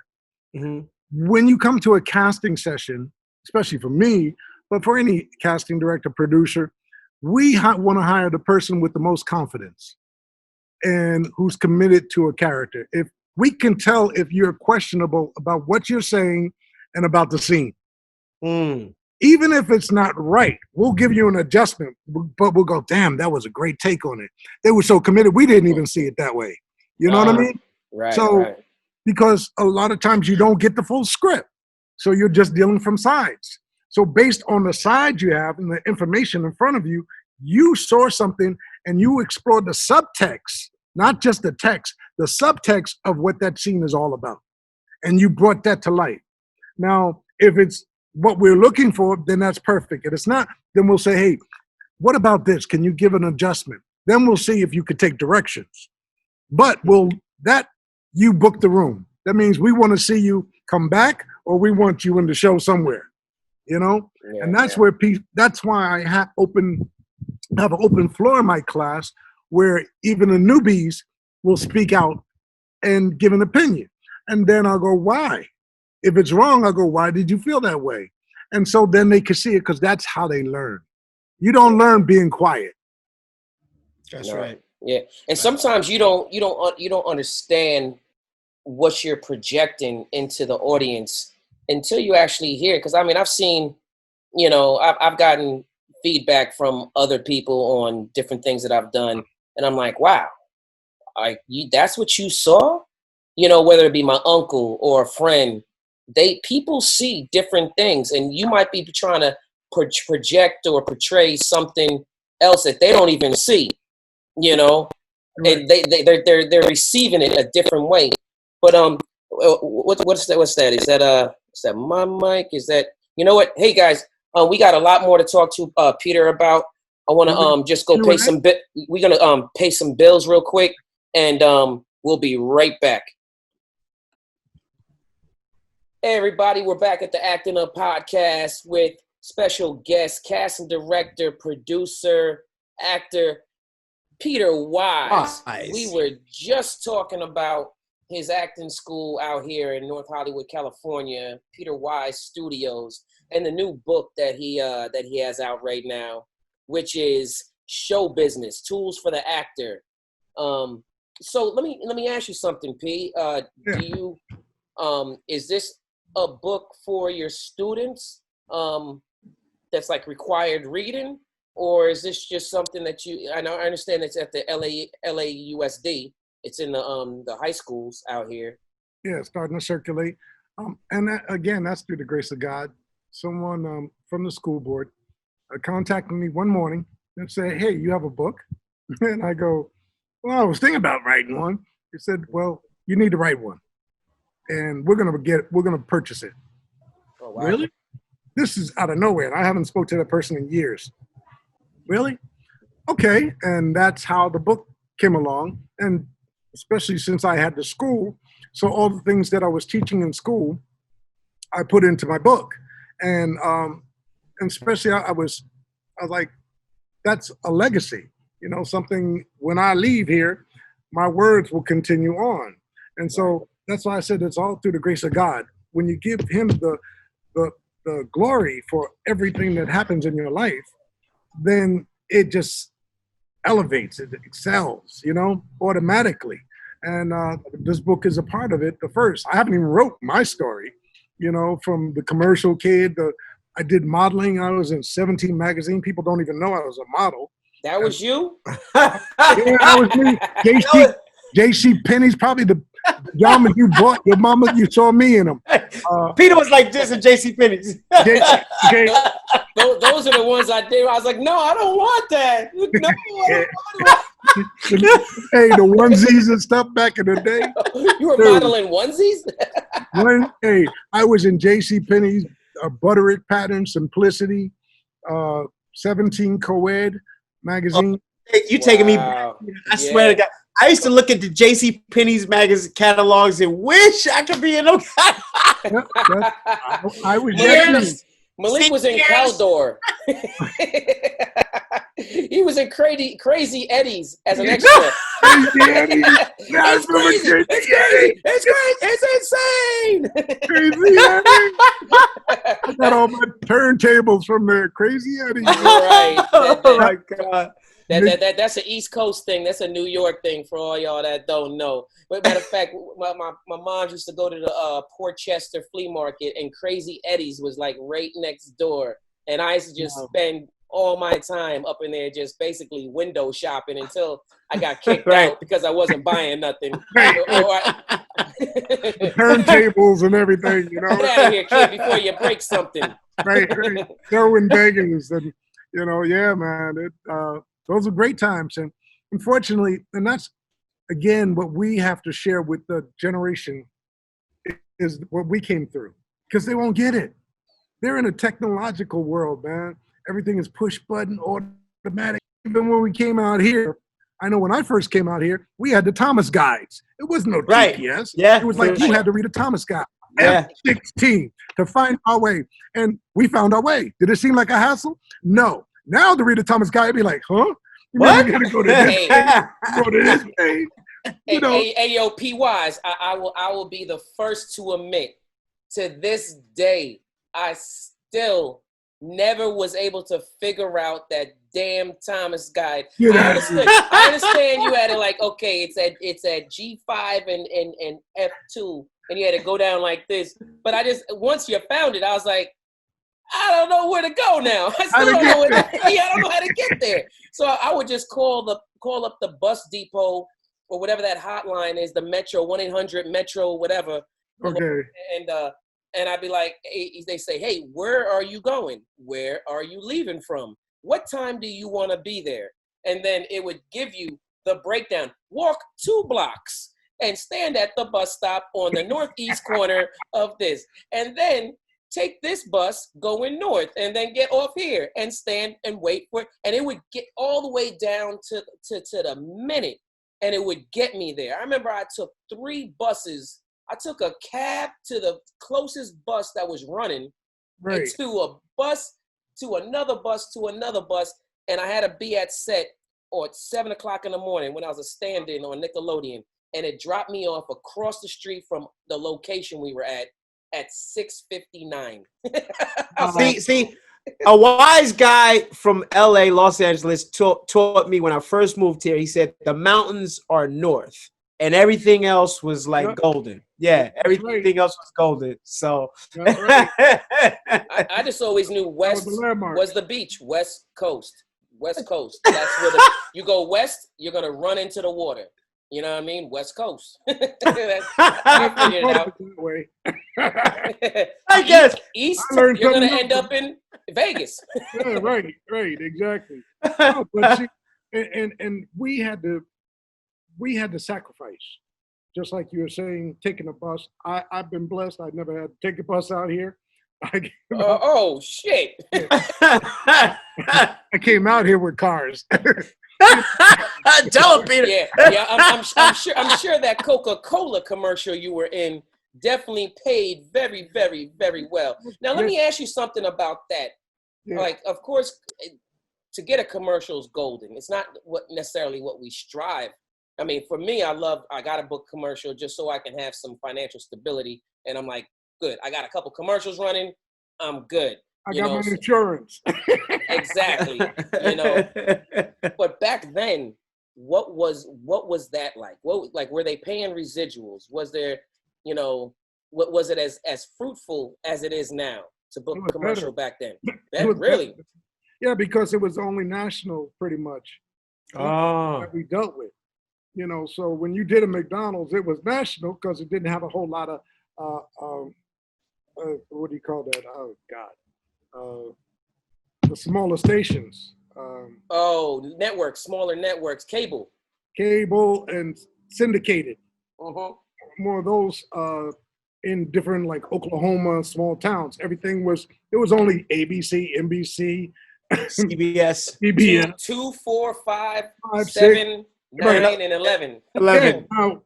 Mm-hmm. When you come to a casting session, especially for me, but for any casting director, producer, we want to hire the person with the most confidence and who's committed to a character. If we can tell if you're questionable about what you're saying and about the scene, even if it's not right, we'll give you an adjustment, but we'll go, damn, that was a great take on it. They were so committed, we didn't even see it that way. You know what I mean? Right. Because a lot of times you don't get the full script, so you're just dealing from sides. So based on the side you have and the information in front of you, you saw something and you explored the subtext, not just the text, the subtext of what that scene is all about. And you brought that to light. Now, if it's what we're looking for, then that's perfect. If it's not, then we'll say, hey, what about this? Can you give an adjustment? Then we'll see if you could take directions. But you book the room. That means we want to see you come back, or we want you in the show somewhere, and that's where that's why I have an open floor in my class where even the newbies will speak out and give an opinion. And then I'll go, why? If it's wrong, I'll go, why did you feel that way? And so then they can see it, because that's how they learn. You don't learn being quiet. That's right. Yeah. And sometimes you don't understand what you're projecting into the audience until you actually hear it. Because I've seen, I've gotten feedback from other people on different things that I've done, and I'm like, wow, that's what you saw? Whether it be my uncle or a friend, people see different things, and you might be trying to project or portray something else that they don't even see, and they're receiving it a different way. But what's that? Is that my mic? Is that, you know what? Hey guys, We got a lot more to talk to Peter about. I want to just go pay some we're gonna pay some bills real quick, and we'll be right back. Hey everybody, we're back at the Actin Up Podcast with special guest, casting director, producer, actor Peter Wise. We were just talking about his acting school out here in North Hollywood, California, Peter Wise Studios, and the new book that he has out right now, which is Show Business: Tools for the Actor. So let me ask you something, P. Do you is this a book for your students that's like required reading, or is this just something that I understand it's at the LAUSD. It's in the high schools out here. Yeah, it's starting to circulate. And again, that's through the grace of God. Someone from the school board contacted me one morning and said, "Hey, you have a book?" And I go, "Well, I was thinking about writing one." He said, "Well, you need to write one, and we're gonna purchase it." Oh, wow. Really? This is out of nowhere, and I haven't spoke to that person in years. Really? Okay, and that's how the book came along, and especially since I had the school, so all the things that I was teaching in school, I put into my book, and especially I was like, that's a legacy, something. When I leave here, my words will continue on, and so that's why I said it's all through the grace of God. When you give Him the glory for everything that happens in your life, then it just elevates, it excels, automatically. And this book is a part of it. The first, I haven't even wrote my story, from the commercial kid. I did modeling. I was in 17 magazine. People don't even know I was a model. That was you? Yeah, that was me. J.C. Penney's probably the pajamas you bought. Your mama, you saw me in them. Peter was like this at J.C. Penney's. Those are the ones I did. I was like, no, I don't want that. No, I don't want Hey, the onesies and stuff back in the day. You were modeling onesies? Hey, I was in J.C. Penney's, Butterick Pattern, Simplicity, 17 Co-ed magazine. Hey, you taking me back. I swear to God. I used to look at the J.C. Penney's magazine catalogs and wish I could be in them. I was Malik was in Caldor. He was in Crazy Eddie's as an extra. Crazy Eddie. It's crazy. It's insane. Crazy Eddie. I got all my turntables from there. Crazy Eddie. Right. Oh my God. That's an East Coast thing. That's a New York thing for all y'all that don't know. But matter of fact, my mom used to go to the Portchester flea market, and Crazy Eddie's was like right next door. And I used to just spend all my time up in there just basically window shopping until I got kicked out because I wasn't buying nothing. Turntables and everything, Get out of here, kid, before you break something. Right. Throwing beggars and, yeah, man. Those are great times. And unfortunately, and that's, again, what we have to share with the generation is what we came through, because they won't get it. They're in a technological world, man. Everything is push button, automatic. Even when we came out here, I know when I first came out here, we had the Thomas guides. It wasn't no GPS. Yeah. It was like you had to read a Thomas guide. F-16 to find our way. And we found our way. Did it seem like a hassle? No. Now to read a Thomas guide, I'd be like, huh? What? You gotta go to this page. Go to this page. Hey, yo, P. Wise, I will be the first to admit, to this day, I still never was able to figure out that damn Thomas guide. I understand you had to like, okay, it's at G5 and F2, and you had to go down like this. But once you found it, I was like, I don't know where to go now. I still don't know I don't know how to get there. So I would just call up the bus depot or whatever that hotline is, the Metro 1-800-Metro, whatever. Okay. And I'd be like, they say, hey, where are you going? Where are you leaving from? What time do you want to be there? And then it would give you the breakdown. Walk 2 blocks and stand at the bus stop on the northeast corner of this. And then take this bus going north and then get off here and stand and wait for it. And it would get all the way down to the minute, and it would get me there. I remember I took 3 buses. I took a cab to the closest bus that was running, Right. and to a bus, to another bus, to another bus. And I had to be at set or at 7 o'clock in the morning when I was a stand-in on Nickelodeon. And it dropped me off across the street from the location we were at 6:59. See, a wise guy from LA, Los Angeles, taught me when I first moved here. He said the mountains are north and everything else was like golden. Yeah, everything else was golden. So I just always knew west was the beach, West Coast. West Coast. That's where you go west, you're going to run into the water. You know what I mean? West Coast. I figured it out. I guess. East, you're going to end up in Vegas. Yeah, right, exactly. No, but see, and we had to sacrifice. Just like you were saying, taking a bus. I've been blessed. I never had to take a bus out here. Oh, shit. I came out here with cars. Tell him, Peter. Yeah. I'm sure that Coca-Cola commercial you were in definitely paid very, very, very well. Now, let me ask you something about that. Yeah. Like, of course, to get a commercial is golden. It's not necessarily what we strive. I mean, for me, I got a book commercial just so I can have some financial stability. And I'm like, good. I got a couple commercials running. I'm good. I got my insurance. Exactly. But back then, what was that like? What, were they paying residuals? Was there, what was it as fruitful as it is now to book a commercial back then? Really? Better. Yeah, because it was only national pretty much. That we dealt with. So when you did a McDonald's, it was national because it didn't have a whole lot of what do you call that? Oh God. The smaller stations. Networks, smaller networks, cable and syndicated. More of those in different, like Oklahoma, small towns. Everything was only ABC, NBC, CBS, CBS, 2, 4, 5, 7, 9, and 11. Now,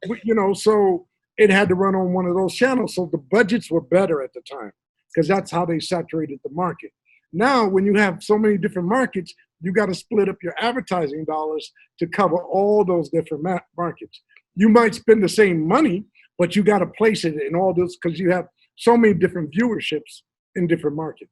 so it had to run on one of those channels. So the budgets were better at the time because that's how they saturated the market. Now, when you have so many different markets, you got to split up your advertising dollars to cover all those different markets. You might spend the same money, but you got to place it in all those because you have so many different viewerships in different markets,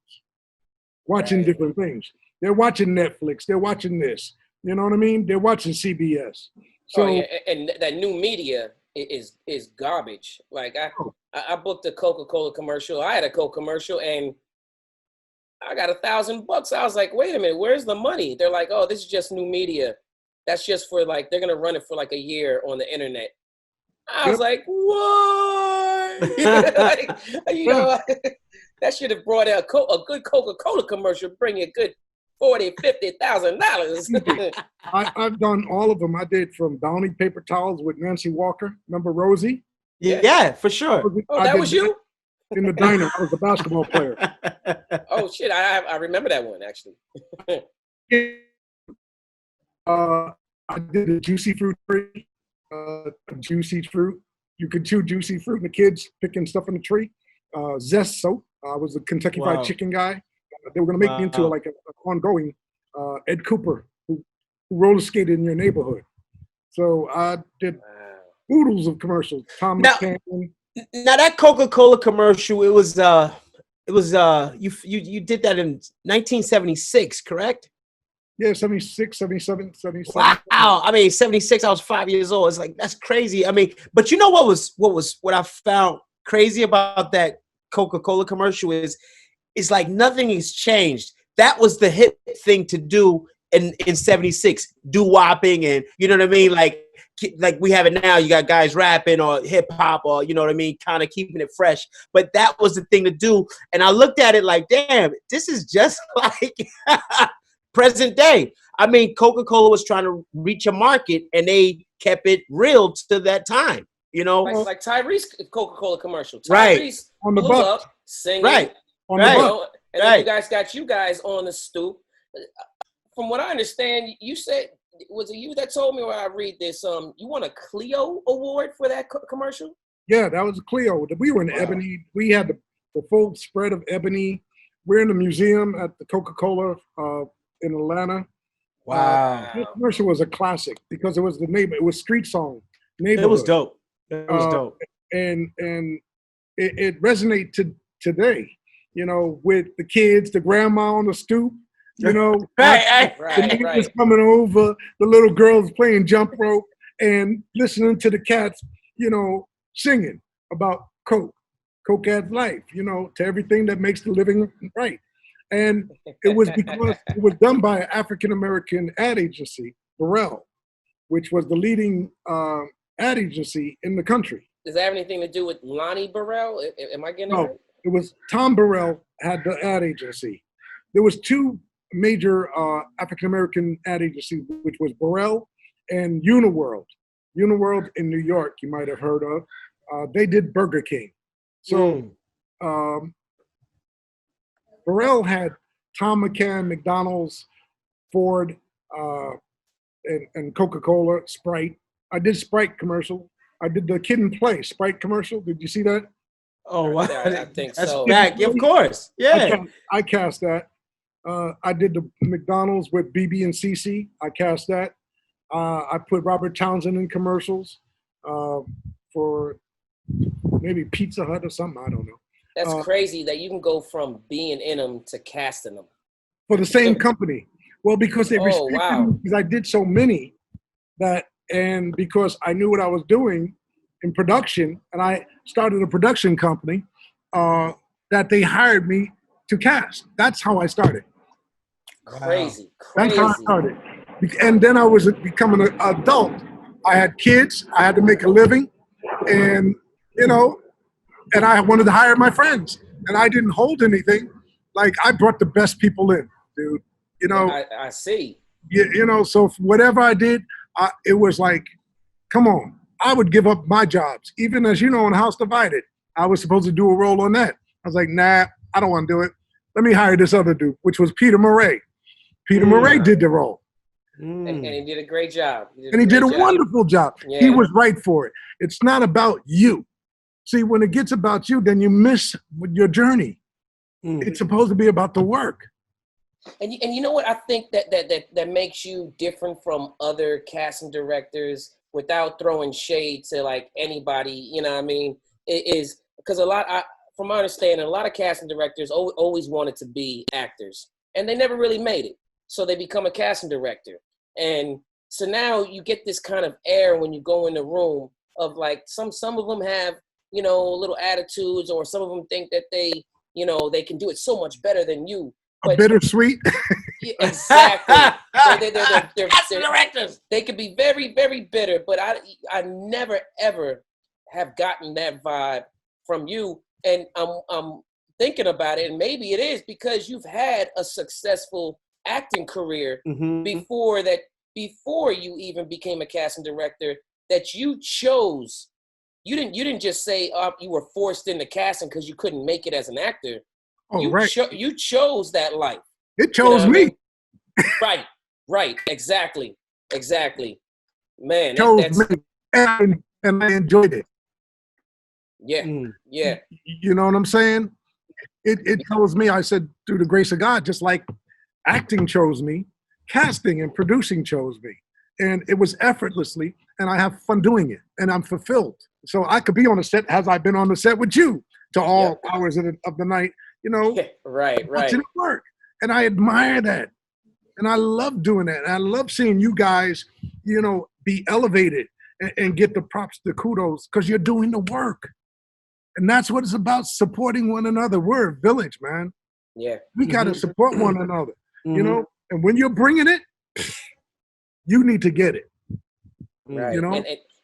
watching different things. They're watching Netflix. They're watching this. You know what I mean? They're watching CBS. So, and that new media is garbage. Like I booked a Coca-Cola commercial. I had a Coke commercial and I got $1,000. I was like, wait a minute, where's the money? They're like, oh, this is just new media. That's just for they're going to run it for a year on the internet. I was like, what? That should have brought out a good Coca-Cola commercial, bring you a good $40,000-$50,000. I've done all of them. I did from Bounty paper towels with Nancy Walker. Remember Rosie? Yeah, for sure. That was you? In the diner. I was a basketball player. Oh, shit. I remember that one, actually. I did a juicy fruit tree. Juicy fruit. You could chew juicy fruit and the kids picking stuff in the tree. Zest soap. I was a Kentucky Fried Chicken guy. They were going to make me into an ongoing Ed Cooper who roller skated in your neighborhood. So I did oodles of commercials. Tom McCann. Now that Coca-Cola commercial, it was you did that in 1976, correct? Yeah, 76, 77, 77. Wow. I mean, 76, I was 5 years old. It's like, that's crazy. I mean, but you know what I found crazy about that Coca-Cola commercial is like nothing has changed. That was the hit thing to do in 76, doo-wopping and, you know what I mean? Like we have it now. You got guys rapping or hip hop or, you know what I mean? Kind of keeping it fresh. But that was the thing to do. And I looked at it like, damn, this is just like present day. I mean, Coca-Cola was trying to reach a market and they kept it real to that time, you know? Like Tyrese Coca-Cola commercial. Right. Tyrese blew up singing. Right. on the bus. And then you guys on the stoop. From what I understand, you said, was it you that told me, or I read this, you won a Clio award for that commercial? Yeah, that was a Clio. We were in ebony. We had the full spread of ebony. We're in the museum at the Coca-Cola in Atlanta. Wow. This commercial was a classic because it was it was street song. It was dope. It was dope. And it resonates today, with the kids, the grandma on the stoop, the niggas coming over, the little girls playing jump rope and listening to the cats, singing about Coke adds life, to everything that makes the living right. And it was because it was done by an African-American ad agency, Burrell, which was the leading ad agency in the country. Does that have anything to do with Lonnie Burrell? Am I getting it right? It was Tom Burrell had the ad agency. There was two major African-American ad agencies, which was Burrell and Uniworld. Uniworld in New York, you might have heard of. They did Burger King. So Burrell had Tom McCann, McDonald's, Ford, and Coca-Cola, Sprite. I did Sprite commercial. I did the Kid and Play Sprite commercial. Did you see that? Oh, wow. I think That's so. back. Of course. Yeah. I cast that. I did the McDonald's with BB and CC. I cast that. I put Robert Townsend in commercials for maybe Pizza Hut or something. I don't know. That's crazy that you can go from being in them to casting them. For the same company. Well, because they respected me because I did so many and because I knew what I was doing in production, and I started a production company, that they hired me to cast. That's how I started. Crazy. That's how I started. And then I was becoming an adult. I had kids. I had to make a living. And, and I wanted to hire my friends. And I didn't hold anything. Like, I brought the best people in, dude. I see. So whatever I did, it was like, come on. I would give up my jobs. Even as in House Divided, I was supposed to do a role on that. I was like, nah, I don't want to do it. Let me hire this other dude, which was Peter Murray. Peter Murray did the role. And he did a great job. He did a wonderful job. Yeah. He was right for it. It's not about you. See, when it gets about you, then you miss your journey. It's supposed to be about the work. And you know what I think that makes you different from other casting directors, without throwing shade to like anybody, it is because from my understanding, a lot of casting directors always wanted to be actors and they never really made it. So they become a casting director. And so now you get this kind of air when you go in the room of like some of them have, little attitudes, or some of them think that they can do it so much better than you. But, bittersweet. Exactly. They're directors. They could be very, very bitter, but I never ever have gotten that vibe from you. And I'm thinking about it, and maybe it is because you've had a successful acting career before you even became a casting director, that you chose. You didn't just say you were forced into casting because you couldn't make it as an actor. Oh, you chose that life. It chose me. Right. Exactly. Man, chose me, and I enjoyed it. Yeah. You know what I'm saying? It chose me. I said, through the grace of God, just like acting chose me, casting and producing chose me. And it was effortlessly, and I have fun doing it, and I'm fulfilled. So I could be on a set as I've been on the set with you to all hours of the night. Right. Watching it work. And I admire that. And I love doing that. And I love seeing you guys, be elevated and get the props, the kudos, because you're doing the work. And that's what it's about, supporting one another. We're a village, man. Yeah. We got to support one another, And when you're bringing it, you need to get it. Right.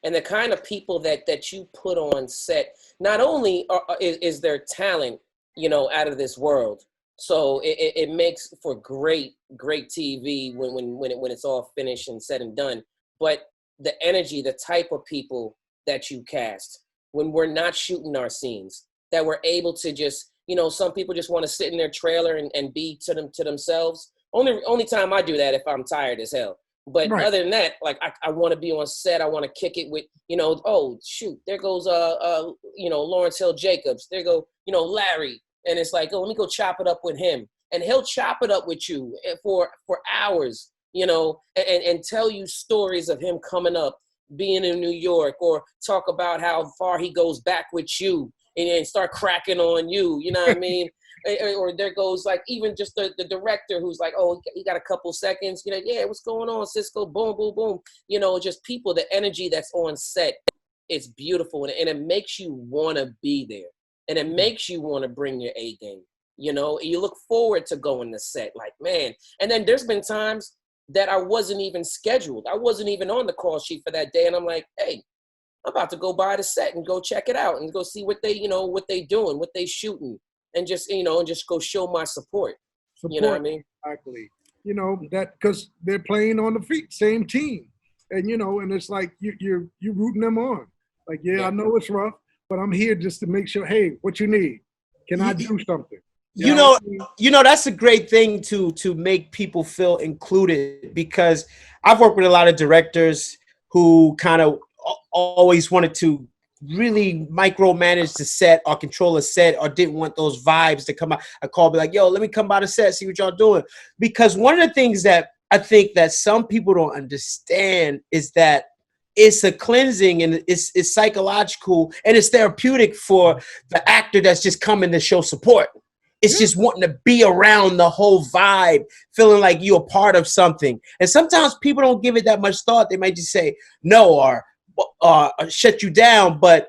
And the kind of people that you put on set, not only is their talent, out of this world. So it makes for great TV when it's all finished and said and done. But the energy, the type of people that you cast, when we're not shooting our scenes, that were able to just, you know, some people just want to sit in their trailer and be to themselves. Only time I do that if I'm tired as hell. But Right. other than that, like I want to be on set. I want to kick it with, you know, oh shoot, there goes you know, Lawrence Hill Jacobs. There go, you know, Larry. And it's like, oh, let me go chop it up with him. And he'll chop it up with you for hours, you know, and tell you stories of him coming up, being in New York, or talk about how far he goes back with you and start cracking on you, you know what I mean? Or there goes like even just the director who's like, oh, he got a couple seconds, you know, yeah, what's going on, Cisco? Boom, boom, boom. You know, just people, the energy that's on set, it's beautiful. And it makes you want to be there. And it makes you want to bring your A game. You know, you look forward to going to set, like, man. And then there's been times that I wasn't even scheduled. I wasn't even on the call sheet for that day. And I'm like, hey, I'm about to go by the set and go check it out and go see what they, you know, what they doing, what they shooting, and just, you know, and just go show my support. You know what I mean? Exactly. You know, that because they're playing on the feet, same team. And, you know, and it's like you're rooting them on. Like, yeah, I know it's rough, but I'm here just to make sure, hey, what you need? Can I do something? You know, that's a great thing to make people feel included, because I've worked with a lot of directors who kind of always wanted to really micromanage the set or control a set, or didn't want those vibes to come out. I call, be like, yo, let me come by the set, see what y'all doing. Because one of the things that I think that some people don't understand is that it's a cleansing and it's psychological and it's therapeutic for the actor that's just coming to show support. It's just wanting to be around the whole vibe, feeling like you're a part of something. And sometimes people don't give it that much thought. They might just say no or shut you down. But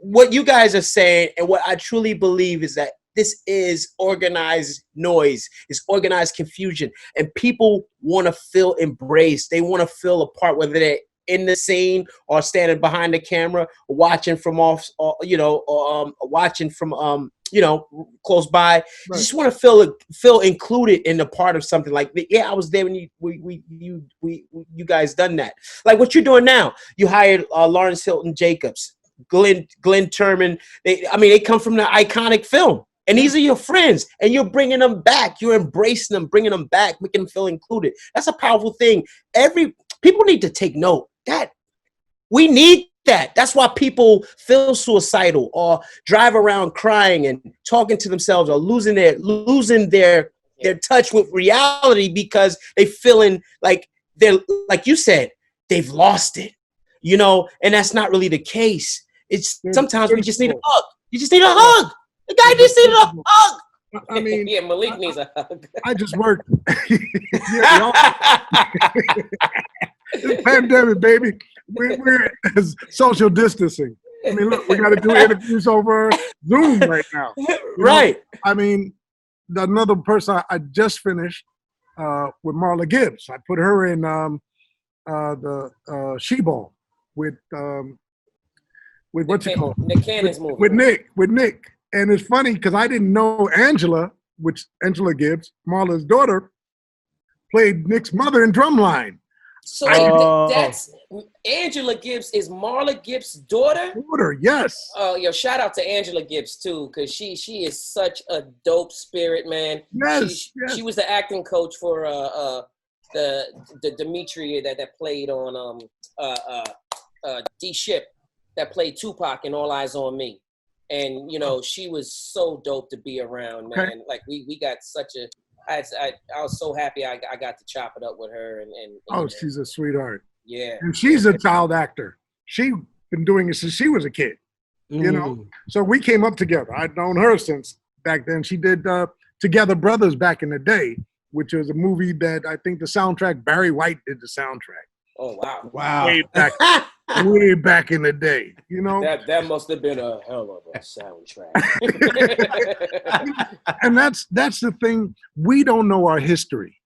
what you guys are saying, and what I truly believe, is that this is organized noise. It's organized confusion. And people want to feel embraced. They want to feel a part, whether they're in the scene or standing behind the camera, or watching from off, or, you know, or watching from you know, close by. Right. You just want to feel included in the part of something. Like, yeah, I was there when you guys done that. Like what you're doing now. You hired Lawrence Hilton Jacobs, Glenn Turman. They come from the iconic film, and these are your friends, and you're bringing them back. You're embracing them, bringing them back, making them feel included. That's a powerful thing. People need to take note that we need that. That's why people feel suicidal or drive around crying and talking to themselves, or losing their touch with reality, because they feeling like they're, like you said, they've lost it, you know, and that's not really the case. It's sometimes we just need a hug. You just need a hug. The guy just needed a hug. I mean, yeah, Malik needs a hug. I just worked. It's pandemic, baby. We're social distancing. I mean, look, we got to do interviews over Zoom right now. Right. I mean, another person I just finished with Marla Gibbs. I put her in the She-Ball with what's it called? Nick Cannon's movie. With Nick. And it's funny because I didn't know Angela Gibbs, Marla's daughter, played Nick's mother in Drumline. So that's Angela Gibbs is Marla Gibbs' daughter? Yes. Oh, yo, shout out to Angela Gibbs too, because she is such a dope spirit, man. Yes. She was the acting coach for the Dimitri that played on D Ship, that played Tupac in All Eyes on Me. And you know, she was so dope to be around, man. Okay. Like we got such a I was so happy I got to chop it up with her and she's a sweetheart. Yeah. And she's a child actor. She's been doing it since she was a kid. You know? So we came up together. I'd known her since back then. She did Together Brothers back in the day, which was a movie that I think the soundtrack, Barry White did the soundtrack. Oh wow. Wow. Way back in the day, you know. That must have been a hell of a soundtrack. And that's the thing. We don't know our history.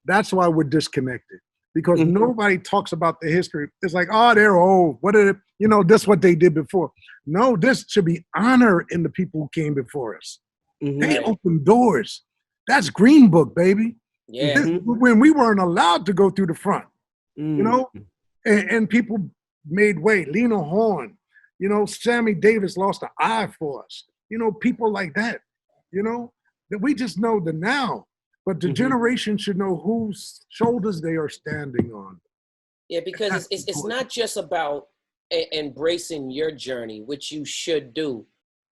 That's why we're disconnected. Because nobody talks about the history. It's like, oh, they're old. What did this what they did before? No, this should be honor in the people who came before us. They opened doors. That's Green Book, baby. Yeah. When we weren't allowed to go through the front, you know, and people made way. Lena Horne, you know, Sammy Davis lost an eye for us. people like that, that we just know the now, but the generation should know whose shoulders they are standing on. Yeah, because it's not just about embracing your journey, which you should do,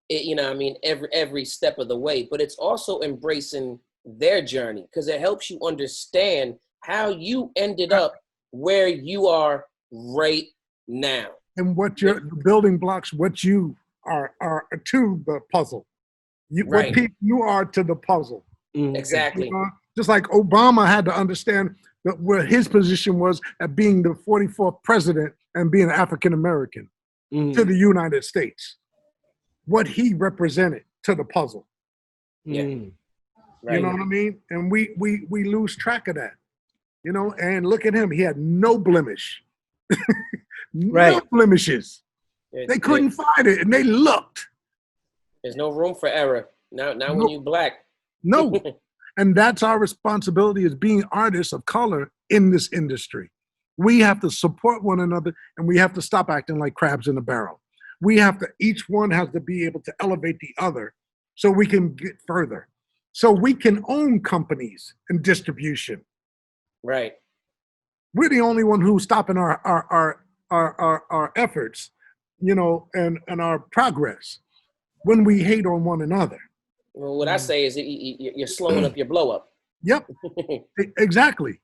every step of the way, but it's also embracing their journey, because it helps you understand how you ended up where you are right now. And what your building blocks, what you are to the puzzle. What people you are to the puzzle. Exactly. Just like Obama had to understand that where his position was at being the 44th president and being African American to the United States. What he represented to the puzzle. Yeah. Right. You know what I mean? And we lose track of that. And look at him. He had no blemish. No blemishes. They couldn't find it, and they looked. There's no room for error. Now when you black. No. And that's our responsibility as being artists of color in this industry. We have to support one another, and we have to stop acting like crabs in a barrel. Each one has to be able to elevate the other so we can get further. So we can own companies and distribution. Right. We're the only one who's stopping our efforts, and our progress when we hate on one another. Well, what I say is you're slowing up your blow up. Yep, exactly.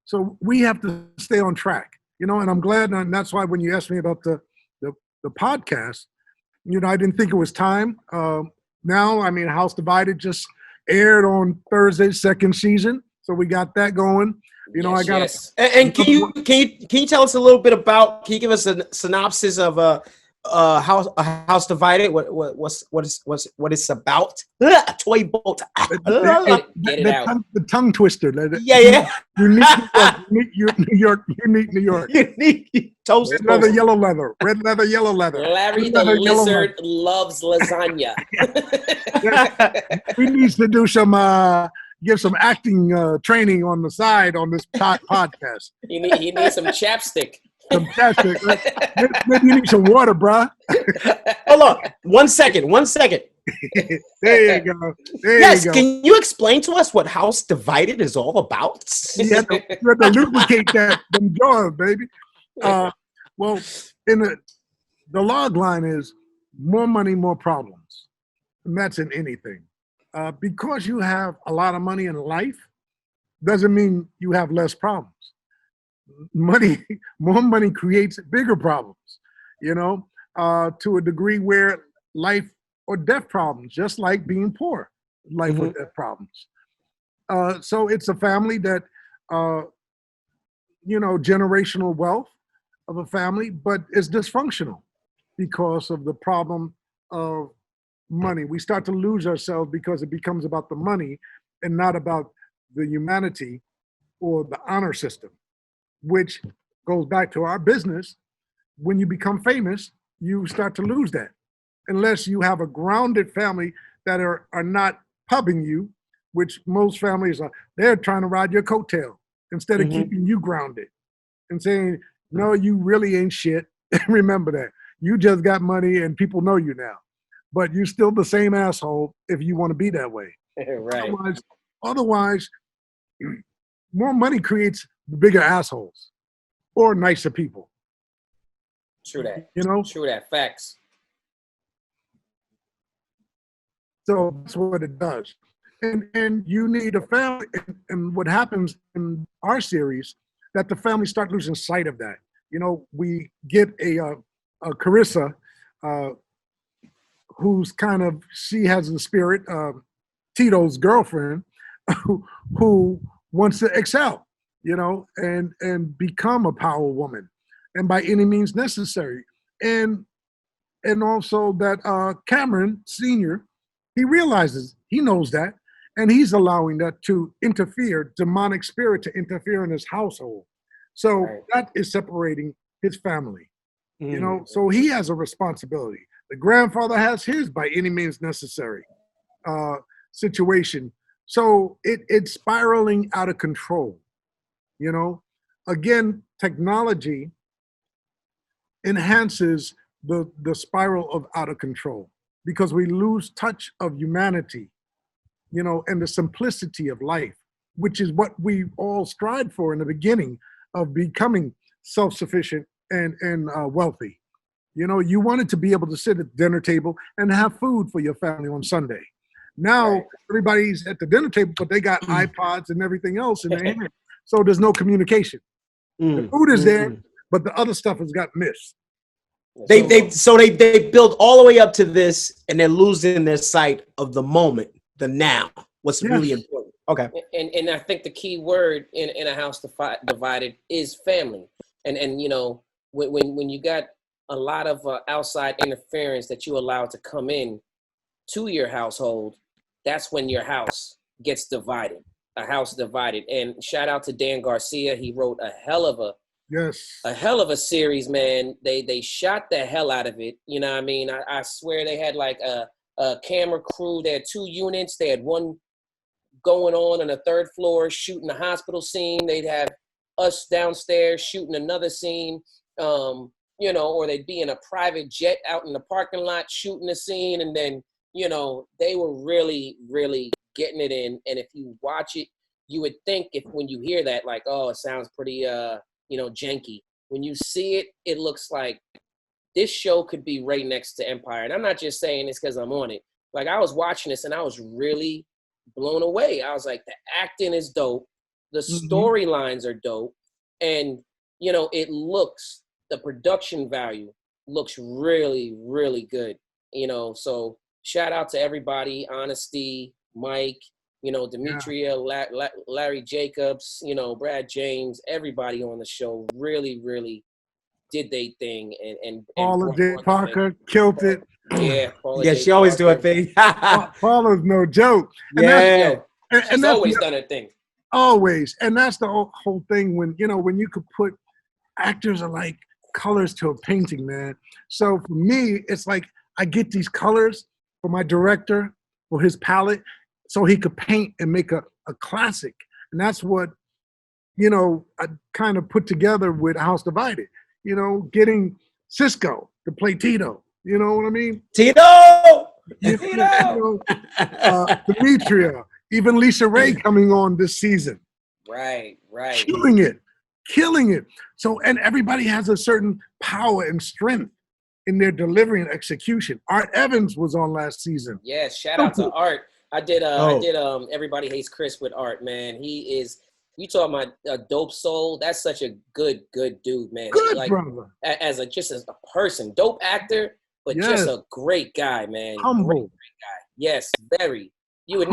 So we have to stay on track, and I'm glad, and that's why when you asked me about the podcast, I didn't think it was time. Now, House Divided just aired on Thursday, second season. So we got that going. And can you tell us a little bit about? Can you give us a synopsis of House Divided? What it's about? Toy boat. Get it out. The tongue twister. Yeah. Unique New York. Unique toast. Red leather, yellow leather. Red leather, yellow leather. Larry the lizard loves lasagna. He needs to do some. Give some acting training on the side on this podcast. He needs some chapstick. Some chapstick. Right? Maybe you need some water, bruh. Hold on. One second. There you go. Yes, can you explain to us what House Divided is all about? You have to lubricate them jaws, baby. Well, the log line is more money, more problems. And that's in anything. Because you have a lot of money in life doesn't mean you have less problems. More money creates bigger problems, to a degree where life or death problems, just like being poor, life or death problems. So it's a family that, generational wealth of a family, but it's dysfunctional because of the problem of money. We start to lose ourselves because it becomes about the money and not about the humanity or the honor system, which goes back to our business. When you become famous, you start to lose that unless you have a grounded family that are not pubbing you, which most families are. They're trying to ride your coattail instead of keeping you grounded and saying, no, you really ain't shit. Remember that. You just got money and people know you now. But you're still the same asshole if you want to be that way. Right. Otherwise, more money creates bigger assholes or nicer people. True that. True that. Facts. So that's what it does. And you need a family. And what happens in our series, that the family start losing sight of that. We get a Carissa, who's she has the spirit of Tito's girlfriend, who wants to excel, and become a power woman, and by any means necessary. And also that Cameron Sr., he knows that, and he's allowing that to interfere, demonic spirit to interfere in his household. So that is separating his family, so he has a responsibility. The grandfather has his by any means necessary situation. So it's spiraling out of control. Again, technology enhances the spiral of out of control. because we lose touch of humanity, and the simplicity of life, which is what we all strive for in the beginning of becoming self-sufficient and wealthy. You wanted to be able to sit at the dinner table and have food for your family on Sunday. Now everybody's at the dinner table, but they got iPods and everything else in their hand. So there's no communication. The food is there, but the other stuff has got missed. They build all the way up to this, and they're losing their sight of the moment, the now. What's really important. Okay. And I think the key word in a house divided is family. And when you got a lot of outside interference that you allow to come in to your household, that's when your house gets divided. A house divided. And shout out to Dan Garcia. He wrote a hell of a series, man. They shot the hell out of it. You know what I mean? I swear they had like a camera crew. They had 2 units. They had one going on the 3rd floor shooting a hospital scene. They'd have us downstairs shooting another scene, or they'd be in a private jet out in the parking lot shooting a scene. And then, they were really, really getting it in. And if you watch it, you would think when you hear that, like, oh, it sounds pretty, janky. When you see it, it looks like this show could be right next to Empire. And I'm not just saying this because I'm on it. Like, I was watching this and I was really blown away. I was like, the acting is dope. The storylines are dope. And, the production value looks really, really good. So shout out to everybody, Honesty, Mike, Demetria, Larry Jacobs, Brad James, everybody on the show really, really did their thing. And Paula J. Parker killed it. Yeah, she always do her thing. Paula's no joke. She's always done her thing. Always. And that's the whole thing when you could put actors are like colors to a painting, man. So for me, it's like I get these colors for my director, for his palette, so he could paint and make a classic. And that's what, I kind of put together with House Divided, getting Cisco to play Tito. You know what I mean? Tito! Demetria, even Lisa Ray coming on this season. Right. Killing it. So, and everybody has a certain power and strength in their delivery and execution. Art Evans was on last season. Yeah, shout out to Art. I did Everybody Hates Chris with Art, man. He is, you talking about a dope soul. That's such a good dude, man. Good brother. As a person, dope actor, but just a great guy, man. Humble. Great guy. Yes, very. You would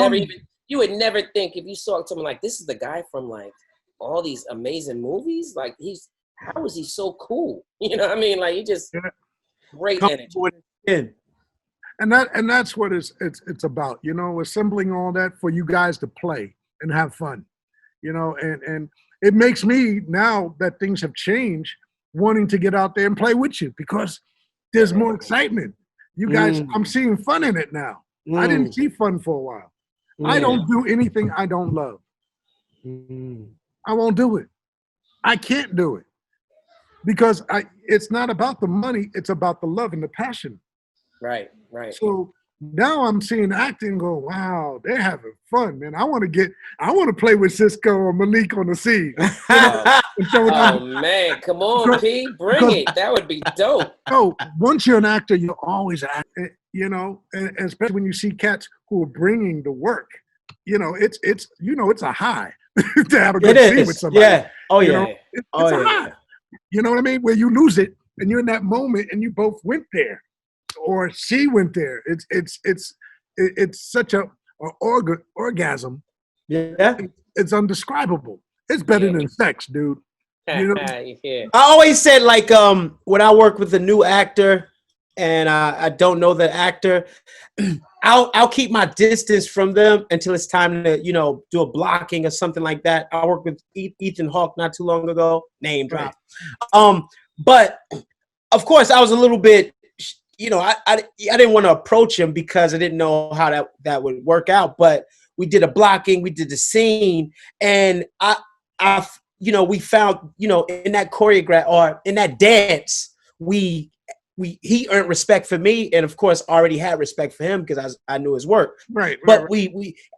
never think if you saw someone like, this is the guy from like all these amazing movies. Like how is he so cool? You know what I mean? Like he just great energy. And that's what it's about, assembling all that for you guys to play and have fun, and it makes me, now that things have changed, wanting to get out there and play with you because there's more excitement. You guys, I'm seeing fun in it now. I didn't see fun for a while. I don't do anything I don't love. I won't do it. I can't do it because it's not about the money. It's about the love and the passion. Right. So now I'm seeing acting and go, wow, they're having fun, man. I want to play with Cisco or Malik on the scene. Man, come on, P, bring it. That would be dope. So once you're an actor, you're always acting, and especially when you see cats who are bringing the work, it's a high to have a good scene with somebody. Yeah. Oh, yeah. It's a high. You know what I mean? Where you lose it and you're in that moment and you both went there. Or she went there. It's such a orgasm. Yeah, it's undescribable. It's better than sex, dude. I always said, like, when I work with a new actor and I don't know the actor, I'll keep my distance from them until it's time to do a blocking or something like that. I worked with Ethan Hawke not too long ago. Name drop. But of course, I was a little bit. I didn't want to approach him because I didn't know how that would work out. But we did a blocking, we did the scene, and we found, in that choreograph or in that dance, we he earned respect for me, and of course already had respect for him because I knew his work. Right. But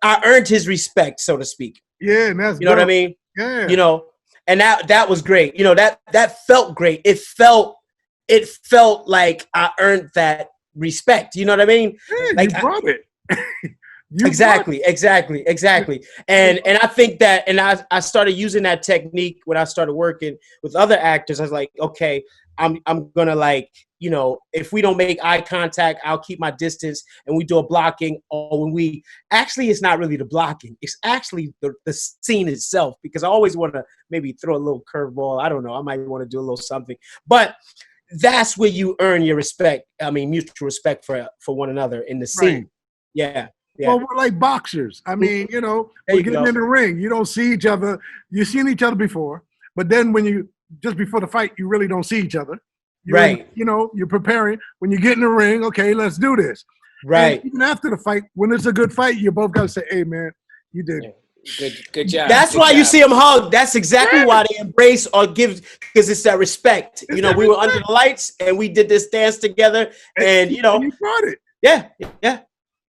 I earned his respect, so to speak. Yeah, and that's you know what I mean. Yeah. You know, and that was great. You know, that felt great. It felt like I earned that respect. You know what I mean? Yeah, like you brought it. Exactly. And I think that, and I started using that technique when I started working with other actors. I was like, okay, I'm gonna, like, you know, if we don't make eye contact, I'll keep my distance, and we do a blocking. Or when we actually, it's not really the blocking, it's actually the scene itself, because I always want to maybe throw a little curveball. I don't know, I might want to do a little something, but that's where you earn your respect. I mean, mutual respect for one another in the scene. Right. Yeah. Well, we're like boxers. I mean, you know, we're getting in the ring. You don't see each other. You've seen each other before, but then just before the fight, you really don't see each other. Right. You know, you're preparing. When you get in the ring, okay, let's do this. Right. And even after the fight, when it's a good fight, you both got to say, hey, man, you did. Good job. That's why you see them hug. That's exactly why they embrace or give, because it's that respect. You know, we were under the lights and we did this dance together, and you know, and you brought it. Yeah.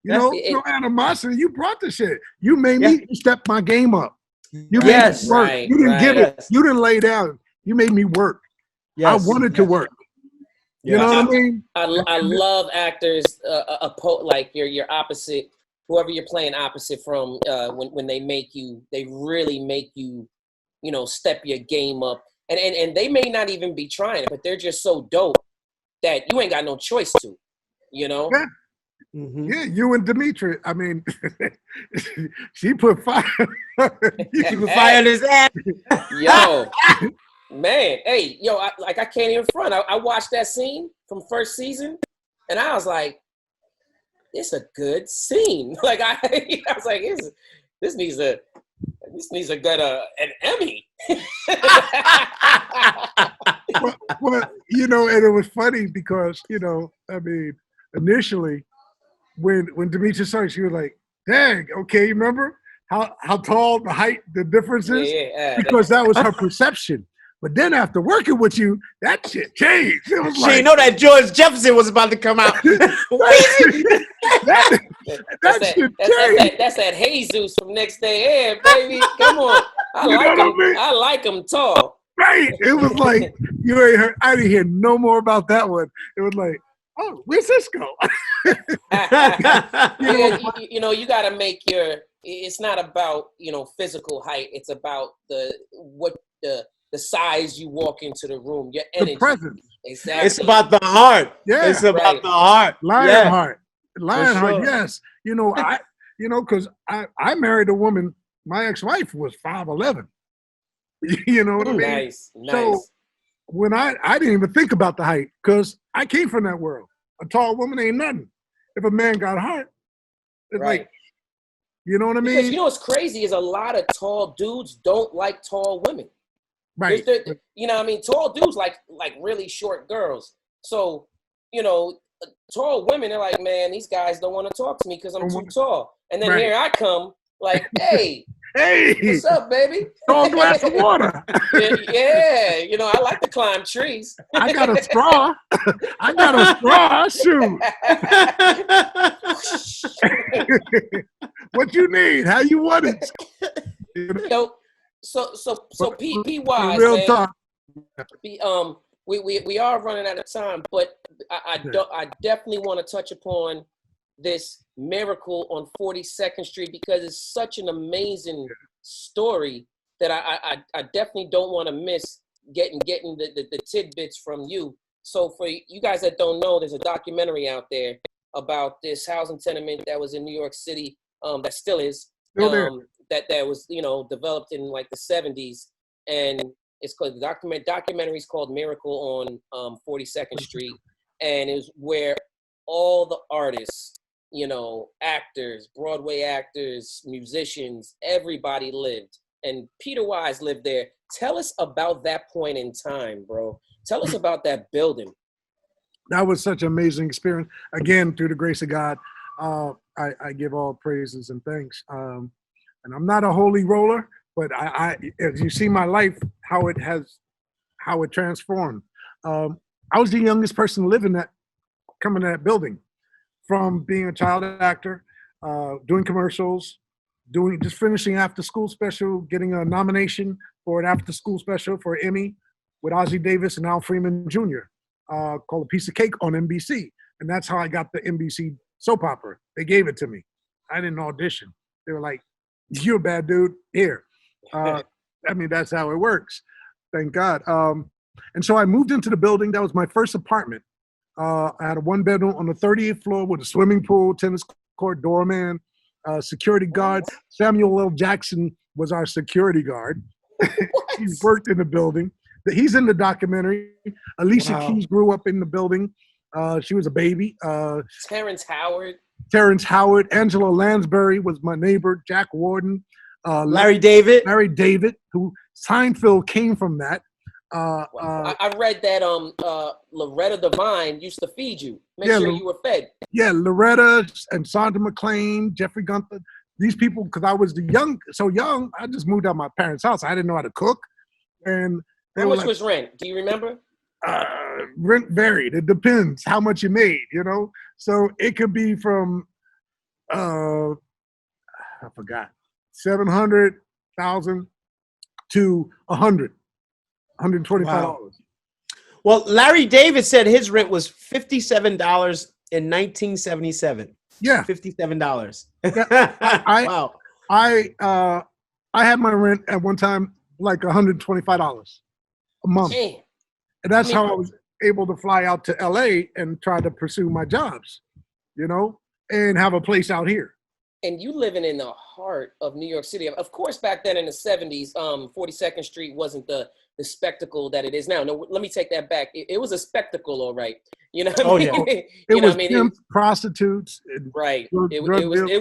You know, no animosity. You brought the shit. You made me step my game up. You made me work. You didn't give it. You didn't lay down. You made me work. I wanted to work. You know what I mean? I love actors, like your opposite, whoever you're playing opposite from, when they really make you, you know, step your game up. And they may not even be trying it, but they're just so dope that you ain't got no choice to, you know? Yeah. Mm-hmm. Yeah, you and Dimitri. I mean, she put fire. She put fire in his ass. Yo, man, hey, yo, I can't even front. I watched that scene from first season, and I was like, "It's a good scene." Like I was like, "This needs to get an Emmy." well, you know, and it was funny because, you know, I mean, initially, when Demetra started, she was like, dang, okay, remember how tall, the height, the difference is? Because that was her perception. But then after working with you, that shit changed. It was she didn't know that George Jefferson was about to come out. That's that Jesus from Next Day Air, baby. Come on. I like him tall. Right. It was like, I didn't hear no more about that one. It was like, oh, where's this go? You know, you got to make it's not about, you know, physical height. It's about the size you walk into the room, your energy. The presence. Exactly. It's about the heart. Yeah. It's about the heart. Lionheart. Yes. You know, because I married a woman, my ex-wife was 5'11". You know what I mean? Nice. So when I didn't even think about the height, because I came from that world. A tall woman ain't nothing. If a man got heart, it's like, you know what I mean? Because you know what's crazy is a lot of tall dudes don't like tall women. Right. You know what I mean? Tall dudes like really short girls. So, you know, tall women, they're like, man, these guys don't want to talk to me because I'm too tall. And then here I come like, hey, what's up, baby? Tall glass of water. Yeah, you know, I like to climb trees. I got a straw. Shoot. What you need? How you want it? You know, so P Wise, real man. talk. We are running out of time, but I definitely want to touch upon this miracle on 42nd Street because it's such an amazing story that I definitely don't want to miss getting the tidbits from you. So for you guys that don't know, there's a documentary out there about this housing tenement that was in New York City, that still is, that was, you know, developed in like the 70s, and it's called the documentary is called Miracle on 42nd Street, and it was where all the artists, you know, actors, Broadway actors, musicians, everybody lived. And Peter Wise lived there. Tell us about that point in time, bro. Tell us about that building. That was such an amazing experience. Again, through the grace of God, I give all praises and thanks. And I'm not a holy roller, but I as you see my life, how it transformed. I was the youngest person living coming to that building, from being a child actor, doing commercials, just finishing after school special, getting a nomination for an after school special for an Emmy with Ozzie Davis and Al Freeman Jr. Called A Piece of Cake on NBC. And that's how I got the NBC soap opera. They gave it to me. I didn't audition. They were like, "You're a bad dude. Here." That's how it works. Thank God. And so I moved into the building. That was my first apartment. I had a 1-bedroom on the 38th floor with a swimming pool, tennis court, doorman, security guard. Samuel L. Jackson was our security guard. He worked in the building. He's in the documentary. Alicia Keys grew up in the building. She was a baby. Terrence Howard. Angela Lansbury was my neighbor. Jack Warden. Larry David, who Seinfeld came from that. I read that Loretta Devine used to feed you. Make sure you were fed. Yeah, Loretta and Sandra McLean, Jeffrey Gunther. These people, because I was so young, I just moved out of my parents' house. I didn't know how to cook. And how much was rent? Do you remember? Rent varied. It depends how much you made, So it could be from, I forgot, 700,000 to 125. Wow. Well, Larry David said his rent was $57 in 1977. Yeah, $57. Wow. I had my rent at one time like $125 a month. Damn. And that's how I was able to fly out to LA and try to pursue my jobs, and have a place out here. And you living in the heart of New York City. Of course, back then in the 70s, 42nd Street wasn't the spectacle that it is now. No, let me take that back. It was a spectacle, all right. You know what I mean? Yeah. It was pimps, prostitutes. Right. It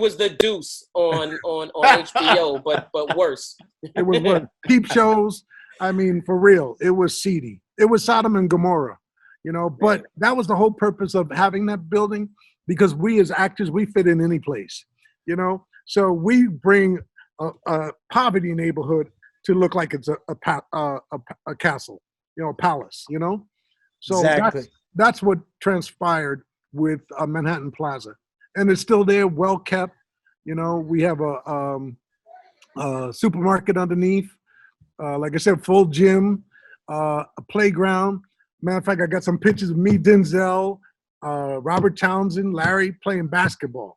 was the Deuce on HBO, but worse. It was worse. Peep shows. I mean, for real, it was seedy. It was Sodom and Gomorrah, but that was the whole purpose of having that building, because we as actors, we fit in any place, so we bring a poverty neighborhood to look like it's a castle, a palace, So exactly. That's what transpired with Manhattan Plaza, and it's still there, well kept. We have a supermarket underneath. Like I said, full gym, a playground. Matter of fact, I got some pictures of me, Denzel, Robert Townsend, Larry playing basketball.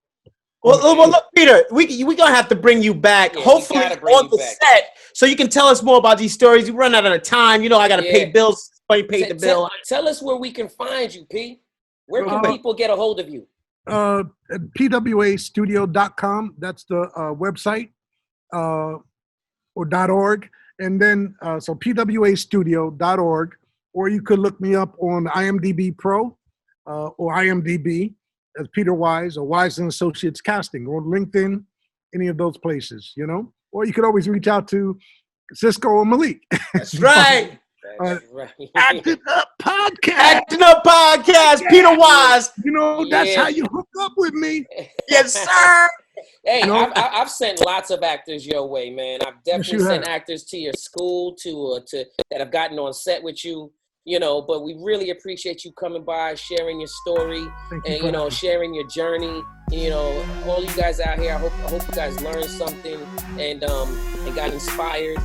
Well, look, Peter, we gonna have to bring you back. Yeah, hopefully on the set, so you can tell us more about these stories. You run out of time. I gotta pay bills. Somebody paid the bill. Tell us where we can find you, P. Where can people get a hold of you? At pwastudio.com. That's the website, or .org. And then, so pwastudio.org, or you could look me up on IMDb Pro or IMDb as Peter Wise or Wise & Associates Casting, or LinkedIn, any of those places, Or you could always reach out to Cisco or Malik. That's right. Actin Up Podcast. Actin Up Podcast. Peter Wise. That's how you hook up with me. Yes, sir. Hey, I've sent lots of actors your way, man. I've definitely sent actors to your school to that have gotten on set with you. But we really appreciate you coming by, sharing your story, and sharing your journey. All you guys out here, I hope you guys learned something and got inspired.